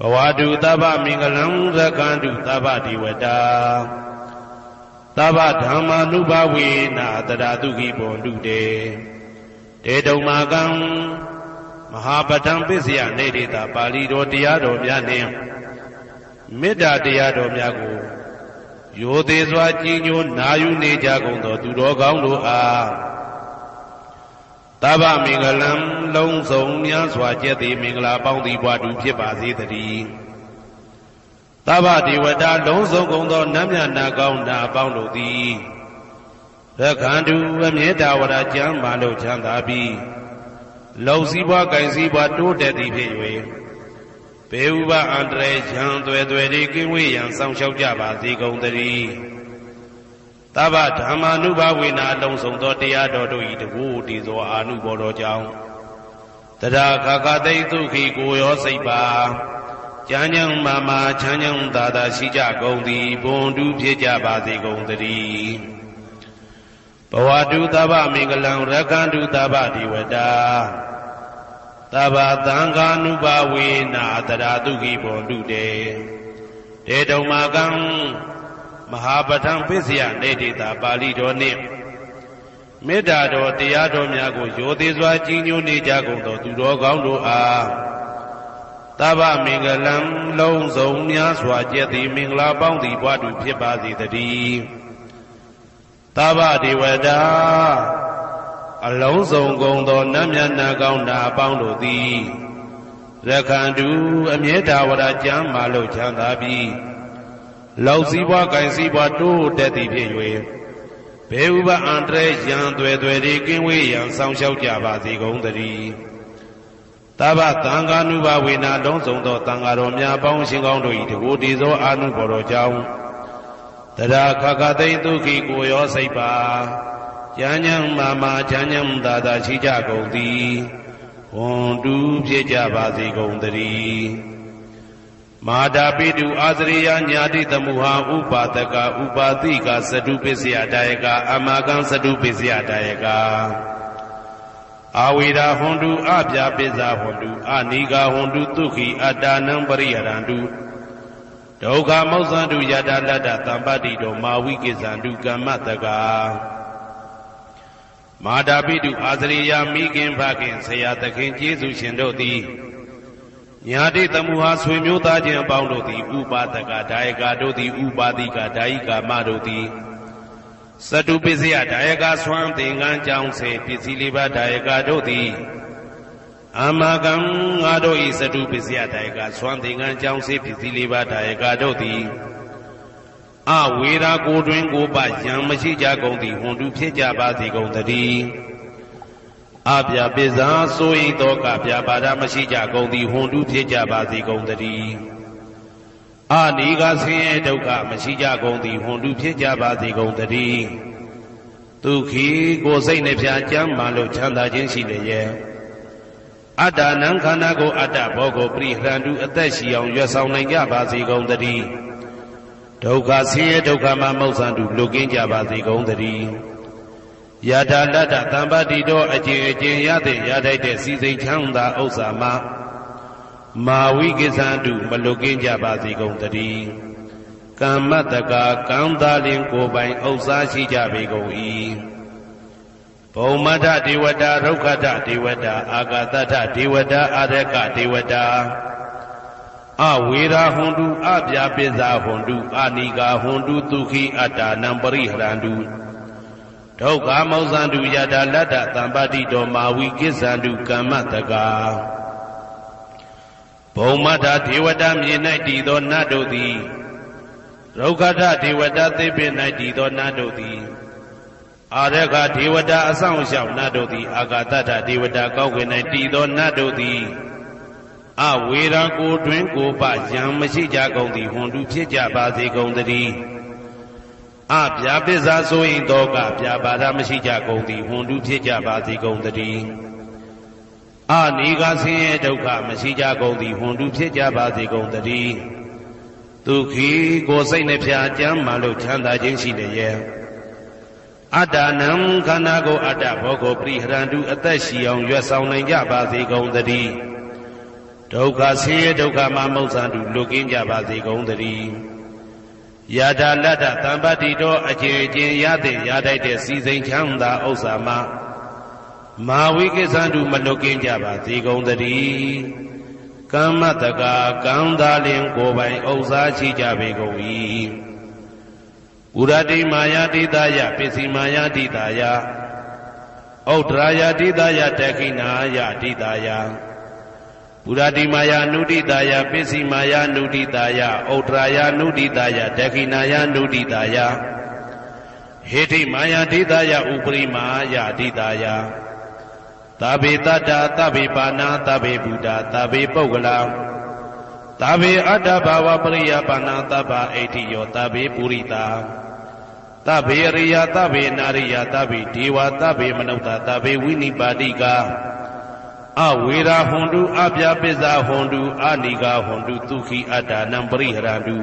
ဘဝတုသဗ္ဗမင်္ဂလံရက္ခန္တုသဗ္ဗဒေဝတာသဗ္ဗဓမ္မာနုဘဝေနာတရာတုခိဘွန်တုတေတုံမာကံမဟာပဋ္ဌံပစ္စယနေတေတာပါဠိတော်တရားတော်များနှင့်မေတ္တာတရားတော်များကိုရိုသေစွာကြည်ညိုနာယူနေကြကုန်သောသူတော်ကောင်းတို့အားသဗ္ဗမင်္ဂလံလုံးစုံများစွာကျက်သည်မင်္ဂလာပေါင်းသည်ဘွားတုဖြစ်ပါစေတည်းသဗ္ဗဒေဝတာလုံးစုံကုန်သောနတ်မြတ်နာကောင်းနာပေါင်းတို့သည်ရက္ခန္တုအမြဲတဝရကျမ်းမာလို့ချမ်းသာပြီးလုံစည်းပွားကင်စည်းပွားတိုးတက်သည်ဖြစ်၍ဘေဥပအန္တရာယ်ရန်သွဲသွဲကင်းဝေးရန်ဆောင်ရှောက်ကြပါစေကုန်သတည်းသဗ္ဗဓမ္မာနုဘဝေနာလုံးစုံသောတရားတော်တို့၏တကူတည်သောအာနုဘောတော်ကြောင့်တရာခခသိဒုက္ခိကိုရောစိတ်ပါကျမ်းညံမာမာချမ်းညံသာသာရှိကြကုန်သည်ဘွန်တုဖြစ်ကြပါစေကုန်သတည်းဘဝတုသဗ္ဗမင်္ဂလံရက္ခန္တုသဗ္ဗဒေဝတာသဗ္ဗသံဃာနုဘဝေနာတရာတုခိဘွန်တုတေတုံမာကံမဟာပဋ္ဌံပစ္စယနေတေတာပါဠိတော်နှင့်မေတ္တာတော်တရားတော်များကိုရိုသေစွာကြည်ညိုနေကြကုန်သောသူတော်ကောင်းတို့အားသဗ္ဗမင်္ဂလံလုံးစုံများစွာကျက်သည်မင်္ဂလာပေါင်းသည်ဘွားတုဖြစ်ပါစေတည်းသဗ္ဗဒေဝတာအလုံးစုံကုန်သောနတ်မြတ်နာကောင်းနာပေါင်းတို့သည်ရက္ခန္တုအမြဲတဝရကျမ်းမာလို့ချမ်းသာပြီးလောက်စည်းပွားကင်စည်းပွားတိုးတက်သည်ဖြစ်၍ဘေဥပအန္တရာယ်ရန်သွဲသွဲကင်းဝေးရန်ဆောင်ရှောက်ကြပါစေကုန်သတည်းသဗ္ဗသံဃာနုဘဝေနာလုံးစုံသောသံဃာတော်များပေါင်းရှင်ကောင်းတို့၏တကူတည်သောအာနုဘော်တော်ကြောင့်တရာခခသိဒုက္ခိကိုရောစိတ်ပါကျမ်းညံမာမာချမ်းညံသာသာရှိကြကုန်သည်ဘွန်တုဖြစ်ကြပါစေကုန်သတည်းမာတာပိတုအာသရိယညာတိသမုဟာဥပါဒကဥပါတိကသတုပစ္စယဒါယကအမကံသတုပစ္စယဒါယကအာဝေရာဟွန်တုအပြာပိဇာဟွန်တုအနိဂါဟွန်တုဒုက္ခိအတ္တနံပရိဟရန္တုဒုက္ခမောဇန္တုယတာလတ္တသံပတ္တိတောမာဝိကိဇန္တုကမ္မတကမာတာပိတုအာသရိယမိခင်ဖခင်ဆရာသခင်ကျေးဇူးရှင်တို့သည်ညာတိသမုဟာဆွေမျိုးသားချင်းအပေါင်းတို့သည်ဥပါဒကဒါယကတို့သည်ဥပါတိကဒါယိကာမတို့သည် စတုပစ္စယဒါယကဆွမ်းသင်္ကန်းကြောင်းစေပစ္စည်းလေးပါးဒါယကတို့သည်အာမကံငါတို့ဤစတုပစ္စယဒါယကဆွမ်းသင်္ကန်းကြောင်းစေပစ္စည်းလေးပါးဒါယကတို့သည်အဝေရာကိုတွင်ကိုပယံမရှိကြကုန်သည်ဟွန်တုဖြစ်ကြပါစေကုန်သတည်းအပြပိဇာဆိုရင်တော့ကပြပါဒမရှိကြကုန်သည်ဟွန်တုဖြစ်ကြပါစေကုန်သတည်းအာနိကဆင်းရဲဒုက္ခမရှိကြကုန်သည်ဟွန်တုဖြစ်ကြပါစေကုန်သတည်းဒုက္ခိကိုယ်စိတ်နှပြကြမ်းမှလို့ချမ်းသာခြင်းရှိလျက်အတ္တနံခန္ဓာကိုအတ္တဘောကိုပရိဟရန္တုအသက်ရှိအောင်ရွတ်ဆောင်နိုင်ကြပါစေကုန်သတည်းဒုက္ခဆင်းရဲဒုက္ခမှမௌဆန္တုလွတ်ကင်းကြပါစေကုန်သတည်းယထာလတ္တသံပါတိတော်အကျင့်အကျင့်ရတဲ့ရထိုက်တဲ့စီစိန်ချမ်းသာဥစ္စာမှာမာဝိကိသန္တုမလွတ်ကင်းကြပါစေကုန်သတည်းကမ္မတကာကံသာလင်ကိုယ်ပိုင်ဥစ္စာရှိကြပေကုန်၏ဘုံမထဒေဝတာရုက္ခထဒေဝတာအာဂတထဒေဝတာအာရကဒေဝတာအဝေရာဟွန်တုအပြာပိဇာဟွန်တုအာနိကာဟွန်တုဒုက္ခိအတ္တနံပရိဟရန္တုဒုက္ခမောဇန္တုယတာလတ္တသံပါတိတော်မာဝိကိစ္ဆန္တုကမ္မတကာဘုံမထဒေဝတာမြေ၌တည်သောနတ်တို့သည်ရုက္ခထဒေဝတာသေပင်၌တည်သောနတ်တို့သည်အာရခဒေဝတာအဆောင်ရှောက်နတ်တို့သည်အာဂတထဒေဝတာကောက်ွယ်၌တည်သောနတ်တို့သည်အဝေရာကိုတွင်ကိုပယံမရှိကြကုန်သည်ဟွန်တုဖြစ်ကြပါစေကုန်သတည်းအပြာပိဇာဆိုရင်တော့ကပြာပါဒမရှိကြကုန်သည်ဟွန်တုဖြစ်ကြပါစေကုန်သတည်းအနိကဆင်းရဲဒုက္ခမရှိကြကုန်သည်ဟွန်တုဖြစ်ကြပါစေကုန်သတည်းဒုက္ခိကိုယ်စိတ်နှပြကြမ်းမှလို့ချမ်းသာခြင်းရှိလျက်အတ္တနံခန္ဓာကိုအတ္တဘောကိုပရိဟရန္တုအသက်ရှိအောင်ရွတ်ဆောင်နိုင်ကြပါစေကုန်သတည်းဒုက္ခဆင်းရဲဒုက္ခမှမௌဆန္တုလွတ်ကင်းကြပါစေကုန်သတည်းယထာလတ္တသံပါတိတော်အကျင့်အကျင့်ရတဲ့ရထိုက်တဲ့စီစိန်ချမ်းသာဥစ္စာမှာမာဝိကိစ္ဆန္တုမလွတ်ကင်းကြပါစေကုန်သတည်းကမ္မတကာကံသာလင်ကိုယ်ပိုင်ဥစ္စာရှိကြပေကုန်၏ဥရတိမာယာတိတယပစ္စည်းမာယာတိတယဩဒရာယတိတယတခိနာယတိတယပုရတိမာယာနုတိတယပစ္စည်းမာယာနုတိတယဩဒရာယနုတိတယတခိနာယနုတိတယဟေတိမာယာတိတယဥပရိမာယတိတယသဗ္ဗေတတ္တသဗ္ဗေပါဏာသဗ္ဗေဗုဒ္ဓသဗ္ဗေပုဂ္ဂလာသဗ္ဗေအတ္တဘာဝပရိယပါဏာသဗ္ဗဣတိယောသဗ္ဗေပုရိတာသဗ္ဗေရိယသဗ္ဗေနာရိယသဗ္ဗေဒေဝသဗ္ဗေမနုဿသဗ္ဗေဝိနိပါတိကအဝေရာဟွန်တုအပြာပိဇာဟွန်တုအာနိကာဟွန်တုဒုက္ခိအတ္တနံပရိဟရန္တု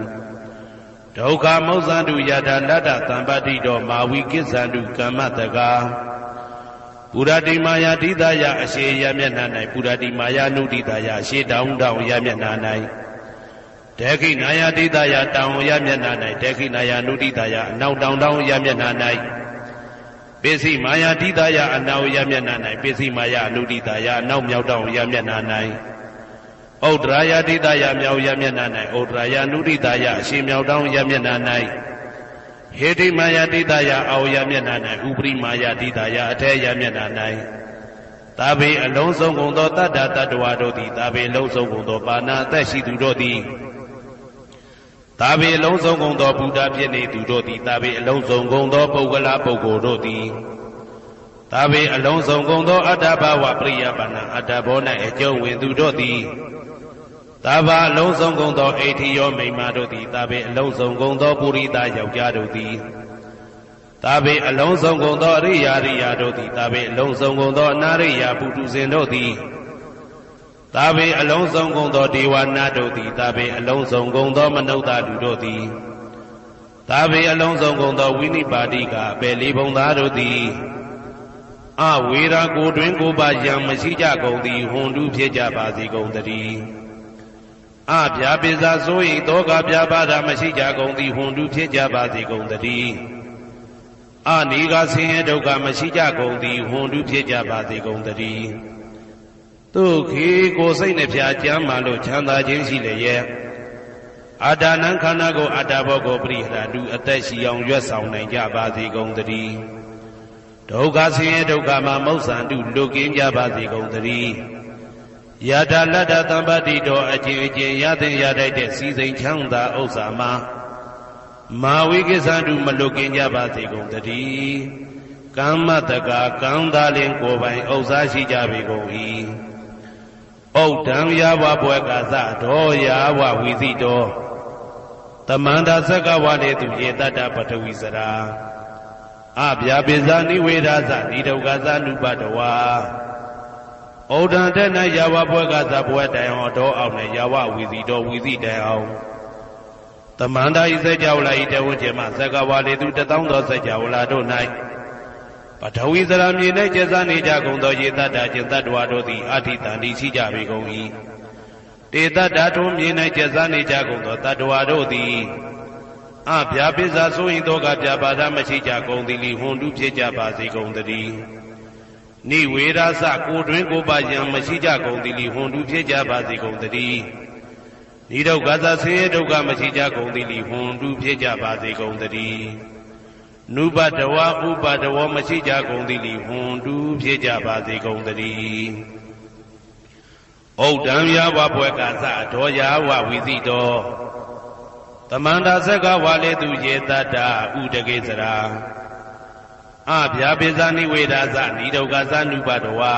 ဒုက္ခမောဇန္တုယထာလတ္တသံပါတိတော်မာဝိကိစ္ဆန္တုကမ္မတကာပုရတိမာယာတိတယအရှိယမျက်နှာ၌ပုရတိမာယာနုတိတယအရှိတောင်တောင်ယမျက်နှာ၌ဒေခိနာယာတိတယတောင်ယမျက်နှာ၌ဒေခိနာယာနုတိတယအနောက်တောင်တောင်ယမျက်နှာ၌ပိစိမာယာတိတယအနောက်ယမျက်နှာ၌ပိစိမာယာနုတိတယအနောက်မြောက်တောင်ယမျက်နှာ၌ဩဒရာယာတိတယမြောက်ယမျက်နှာ၌ဩဒရာယာနုတိတယအရှိမြောက်တောင်ယမျက်နှာ၌ဟေတိမာယာတိတယအောယမျက်နှာ၌ဥပရိမာယာတိတယအထေယမျက်နှာ၌သာဘေအလုံးစုံကုန်သောတတ္တတ္တဝါတို့သည်သာဘေလုံးစုံကုန်သောပါဏာအသက်ရှိသူတို့သည်သာဘေအလုံးစုံကုန်သောဘုရားဖြစ်နေသူတို့သည်သာဘေအလုံးစုံကုန်သောပုဂ္ဂလာပုဂ္ဂိုလ်တို့သည်သာဘေအလုံးစုံကုန်သောအတ္တဘာဝပရိယပါဏာအတ္တဘော၌အကျုံးဝင်သူတို့သည်သာဘာအလုံးစုံကုန်သောအိဋ္ဌိယောမိမ္မာတို့သည်သာဘေအလုံးစုံကုန်သောပုရိသယောက်ျားတို့သည်သာဘေအလုံးစုံကုန်သောအရိယာရိယာတို့သည်သာဘေအလုံးစုံကုန်သောအနာရိယာပုထုဇဉ်တို့သည်သာဘေအလုံးစုံကုန်သောဒေဝနာတို့သည်သာဘေအလုံးစုံကုန်သောမနုဿလူတို့သည်သာဘေအလုံးစုံကုန်သောဝိနိပါတိကအပေလေးဘုံသားတို့သည်အဝေရာကိုတွင်ကိုပါယံမရှိကြကုန်သည်ဟွန်တုဖြစ်ကြပါစေကုန်သတည်းအပြာပိဇာဆိုရင်တောကပြပါဒမရှိကြကုန်သည်ဟွန်တုဖြစ်ကြပါစေကုန်သတည်းအနိကဆင်းရဲဒုက္ခမရှိကြကုန်သည်ဟွန်တုဖြစ်ကြပါစေကုန်သတည်းဒုက္ခိကိုယ်စိတ်နှပြကြမ်းမှလို့ချမ်းသာခြင်းရှိလျက် အာဒါနံခန္ဓာကိုအတ္တဘောကိုပရိဟရတုအသက်ရှိအောင်ရွတ်ဆောင်နိုင်ကြပါစေကုန်သတည်းဒုက္ခဆင်းရဲဒုက္ခမှာမௌဆန္တုလွတ်ကင်းကြပါစေကုန်သတည်းယထာလတ္တသံပတ္တိတော်အကျဉ်အကျဉ်ရသင်ရတတ်တဲ့စီစိန်ချမ်းသာဥစ္စာမှာမာဝိကိစ္ဆန္တုမလွတ်ကင်းကြပါစေကုန်သတည်းကမ္မတကာကံသာလင်ကိုယ်ပိုင်ဥစ္စာရှိကြပေကုန်၏ဩဒံယာဝဘွယ်ကာသတော်ယာဝဝီသိတော်သမန္တာသက္ကဝါလေသူယေတတ္တပထဝီစရာအဗျာပိဇာနိဝေဒာသနိဒုက္ခသနုပတဝါဩဒံတဲ့၌ယာဝဘွယ်ကာသဘွယ်တိုင်အောင်တော်အောင်နဲ့ယာဝဝီသိတော်ဝီသိတိုင်အောင်သမန္တာဤစကြဝဠာဤတဝန်းကျမသက္ကဝါလေသူတသောသောစကြဝဠာတို့၌ပထဝီစရာမြေ၌ကျက်စားနေကြကုန်သောယေတ္တကျင်တ္တဝါတို့သည်အာထိတန်တိရှိကြပေကုန်၏တေတ္တထုံးမြေ၌ကျက်စားနေကြကုန်သောတတ္တဝါတို့သည်အဗျာပိဇာဆိုရင်တော့ကဗျာပါဒမရှိကြကုန်သည်လိဟွန်တုဖြစ်ကြပါစေကုန်သတည်းနိဝေရသကိုတွင်ကိုပါယံမရှိကြကုန်သည်လိဟွန်တုဖြစ်ကြပါစေကုန်သတည်းနိဒုက္ခသဆင်းရဲဒုက္ခမရှိကြကုန်သည်လိဟွန်တုဖြစ်ကြပါစေကုန်သတည်းနုပတဝဥပတဝမရှိကြကုန်သည်လိဟွန်တုဖြစ်ကြပါစေကုန်သတည်းဩဒံယာဝဘွယ်ကာသဒောယာဝဝီသိတောသမန္တာသက္ကဝါလေသူယေတတ္တဥဒကေစရာအဗျာပိဇာနိဝေဒာသနိဒုက္ခသနုပတဝါ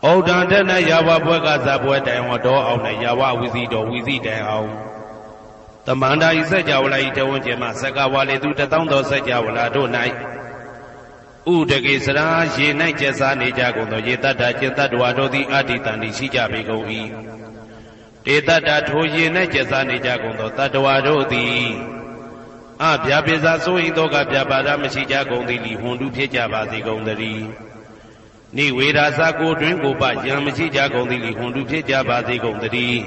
ဩဒံတဲ့၌ယာဝဘွယ်ကာသဘွယ်တိုင်ဝတော်အောင်နဲ့ယာဝဝီသိတောဝီသိတိုင်အောင်သမန္တာဤစကြဝဠာဤတဝန်းကျင်မှသက္ကဝါလေသူတသောသောစကြဝဠာတို့၌ဥဒကေစရာရေ၌ကျက်စားနေကြကုန်သောယေတ္တကျင်တ္တဝါတို့သည်အာတိတန်တိရှိကြပေကုန်၏တေတ္တထိုရေ၌ကျက်စားနေကြကုန်သောတတ္တဝါတို့သည်အဗျာပိဇာဆိုရင်တော့ကဗျာပါဒမရှိကြကုန်သည်လိဟွန်တုဖြစ်ကြပါစေကုန်သတည်းနိဝေဒာသကိုတွင်ကိုပယံမရှိကြကုန်သည်လိဟွန်တုဖြစ်ကြပါစေကုန်သတည်း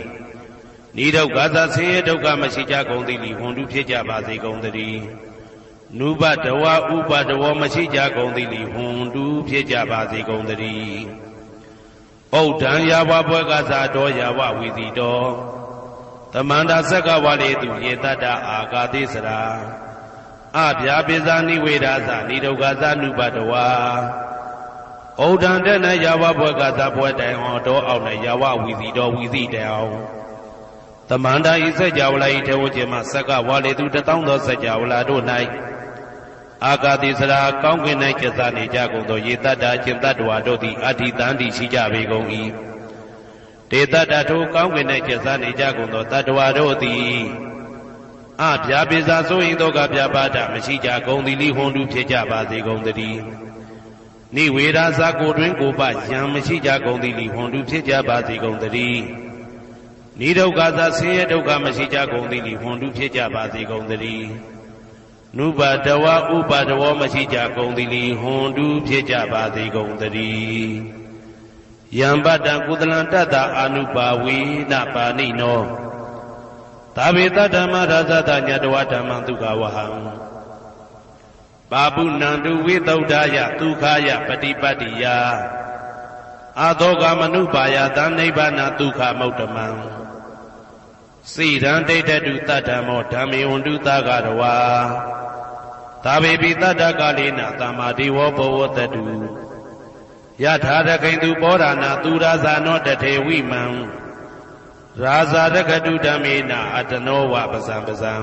နိဒုက္ခသဆင်းရဲဒုက္ခမရှိကြကုန်သည်လိဟွန်တုဖြစ်ကြပါစေကုန်သတည်းနုပတဝဥပတဝမရှိကြကုန်သည်လိဟွန်တုဖြစ်ကြပါစေကုန်သတည်းဩဒံယာဝဘွယ်ကာသတော်ယာဝဝီသိတော်သမန္တာသက္ကဝါလေသူယေတတ္တအာကာသေစရာအဗျာပိဇာနိဝေဒာသနိဒုက္ခသနုပတဝါဩဒံတဲ့၌ယာဝဘွယ်ကာသဘွယ်တိုင်အောင်တော်အောင်နဲ့ယာဝဝီသိတော်ဝီသိတိုင်အောင်သမန္တာဤစကြဝဠာဤထေဝကျမသက္ကဝါလေသူတသောသောစကြဝဠာတို့၌အာကာတိစရာကောင်းကင်၌ကျက်စားနေကြကုန်သောယေတ္တကျင်တ္တဝါတို့သည်အာထိတန်တိရှိကြပေကုန်၏တေတ္တထိုကောင်းကင်၌ကျက်စားနေကြကုန်သောတတ္တဝါတို့သည်အဗျာပိဇာဆိုရင်တော့ကဗျာပါဒမရှိကြကုန်သည်လိဟွန်တုဖြစ်ကြပါစေကုန်သတည်းနိဝေဒာသကိုတွင်ကိုပယံမရှိကြကုန်သည်လိဟွန်တုဖြစ်ကြပါစေကုန်သတည်းနိဒုက္ခသဆင်းရဲဒုက္ခမရှိကြကုန်သည်လိဟွန်တုဖြစ်ကြပါစေကုန်သတည်းနုပတဝဥပတဝမရှိကြကုန်သည်လိဟွန်တုဖြစ်ကြပါစေကုန်သတည်းယံပတံကုသလံတတ္တအာနုပါဝေနပါဏိနောသာဝေတဓမ္မရာဇတညတဝဓမ္မံဒုက္ခဝဟံပါပုဏ္ဏံတုဝိသုဒ္ဓယဒုက္ခယပฏิပတ္တိယအာသောကမနုပါယသနိဗ္ဗာနဒုက္ခမုတ္တမံစိရံဒိဋ္ဌတုတတ္တမောဓမ္မေဝန္တုသဂရဝါသာဝေပိတတ္တကာလေနသမ္မာဒေဝဘောဝတတုယထာရခိန်သူပောရဏသူရာဇာနောတထေဝိမံရာဇာရကတုဓမ္မေနအတနောဝပဇံပဇံ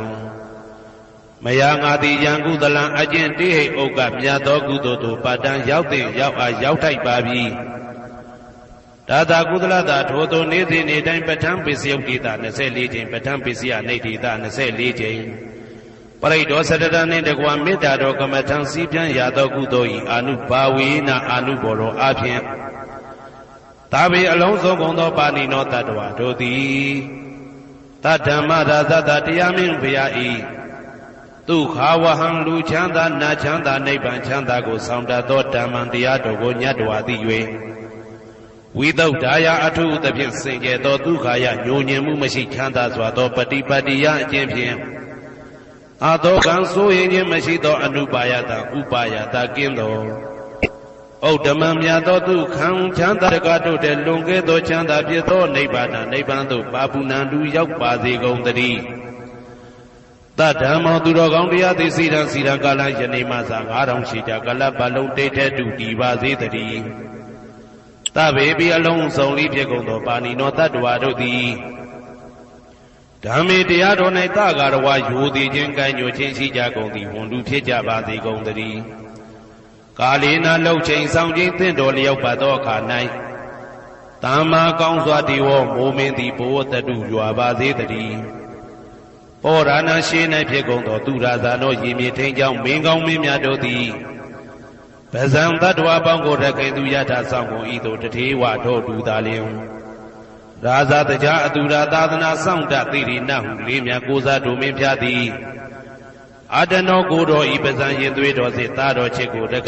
မယငါတိယံကုသလံအကျင့်တိဟိဥက္ကမြတ်သောကုသိုလ်တို့ပါတံရောက်တဲ့ရောက်အားရောက်ထိုက်ပါပြီဒါသာကုသလတာထိုသို့နေ့စဉ်နေ့တိုင်းပဋ္ဌာန်းပစ္စယုတ်တိတာ24ကြိမ်ပဋ္ဌာန်းပစ္စယနိဋ္ဌိတာ24ကြိမ်ပရိဒောစတတနှင့်တကွာမေတ္တာတော်ကမ္မထံစည်းပြန်ရသောကုသိုလ်ဤအာနုဘာဝေနအာနုဘောရောအဖြင့်သာဝေအလုံးစုံကုန်သောပါဏိနောတတ္တဝါတို့သည်တဓမ္မရာဇတတရားမင်းဘုရားဤဒုက္ခဝဟံလူချမ်းသာနာချမ်းသာနိဗ္ဗာန်ချမ်းသာကိုဆောင်တတ်သောဓမ္မံတရားတော်ကိုညတ်တော်သိ၍ဝိသုဒ္ဓါယအထုသဖြင့်စင်ကြယ်သောဒုက္ခယညိုညင်မှုမရှိချမ်းသာစွာသောပฏิပတ္တိယအကျင့်ဖြင့်အာသောကံဆိုရင်ခြင်းမရှိသောအနုပါယတာဥပါယတာကင်းသော ဩဓမ္မမြတ်သောသူခံချမ်းသာတကားတို့တဲ့လွန်ကဲသောချမ်းသာဖြစ်သောနိဗ္ဗာန်နိဗ္ဗာန်သို့ပါပုဏ္ဏတူရောက်ပါစေကုန်သတည်းတဓမ္မောသူတော်ကောင်းတရားသည်စီရန်ကာလယနေ့မှစ9000ရှိကြကလပ်ပတ်လုံးတိတ်တဲ့တူတည်ပါစေတည်းတဗေပိအလုံးစုံလေးဖြစ်ကုန်သောပါဏိနောတတ္တဝါတို့သည်ဓမ္မေတရားတော်၌တကာရဝယူသည်ချင်းကံညွှန်ချင်းရှိကြကုန်သည်ဝန်လူဖြစ်ကြပါစေကုန်သတည်းကာလေနာလှုပ်ချိန်ဆောင်ခြင်းသင့်တော်လျောက်ပါသောအခါ၌တမ္မာကောင်းစွာဒီဝမိုးမင်းသည်ဘိုးတတုရွာပါစေတည်းပောရဏရှိ၌ဖြစ်ကုန်သောသူရာဇာတို့ရေမြေထိန်ကြောင့်မင်းကောင်းမင်းများတို့သည်ဗဇံတတ္တဝါပေါင်းကိုရခိုင်သူယထာဆောင်ကုန်ဤသို့တထေဝတို့တူသာလျင်ရာဇာတကြားအတူရာသာသနာဆောင်တသိရိနဟုလေးမြတ်ကိုစားတို့မင်းဖျားသည်အတနောကိုတော်ဤပဇံရင်သွေးတော်စေသားတော်ချစ်ကိုရ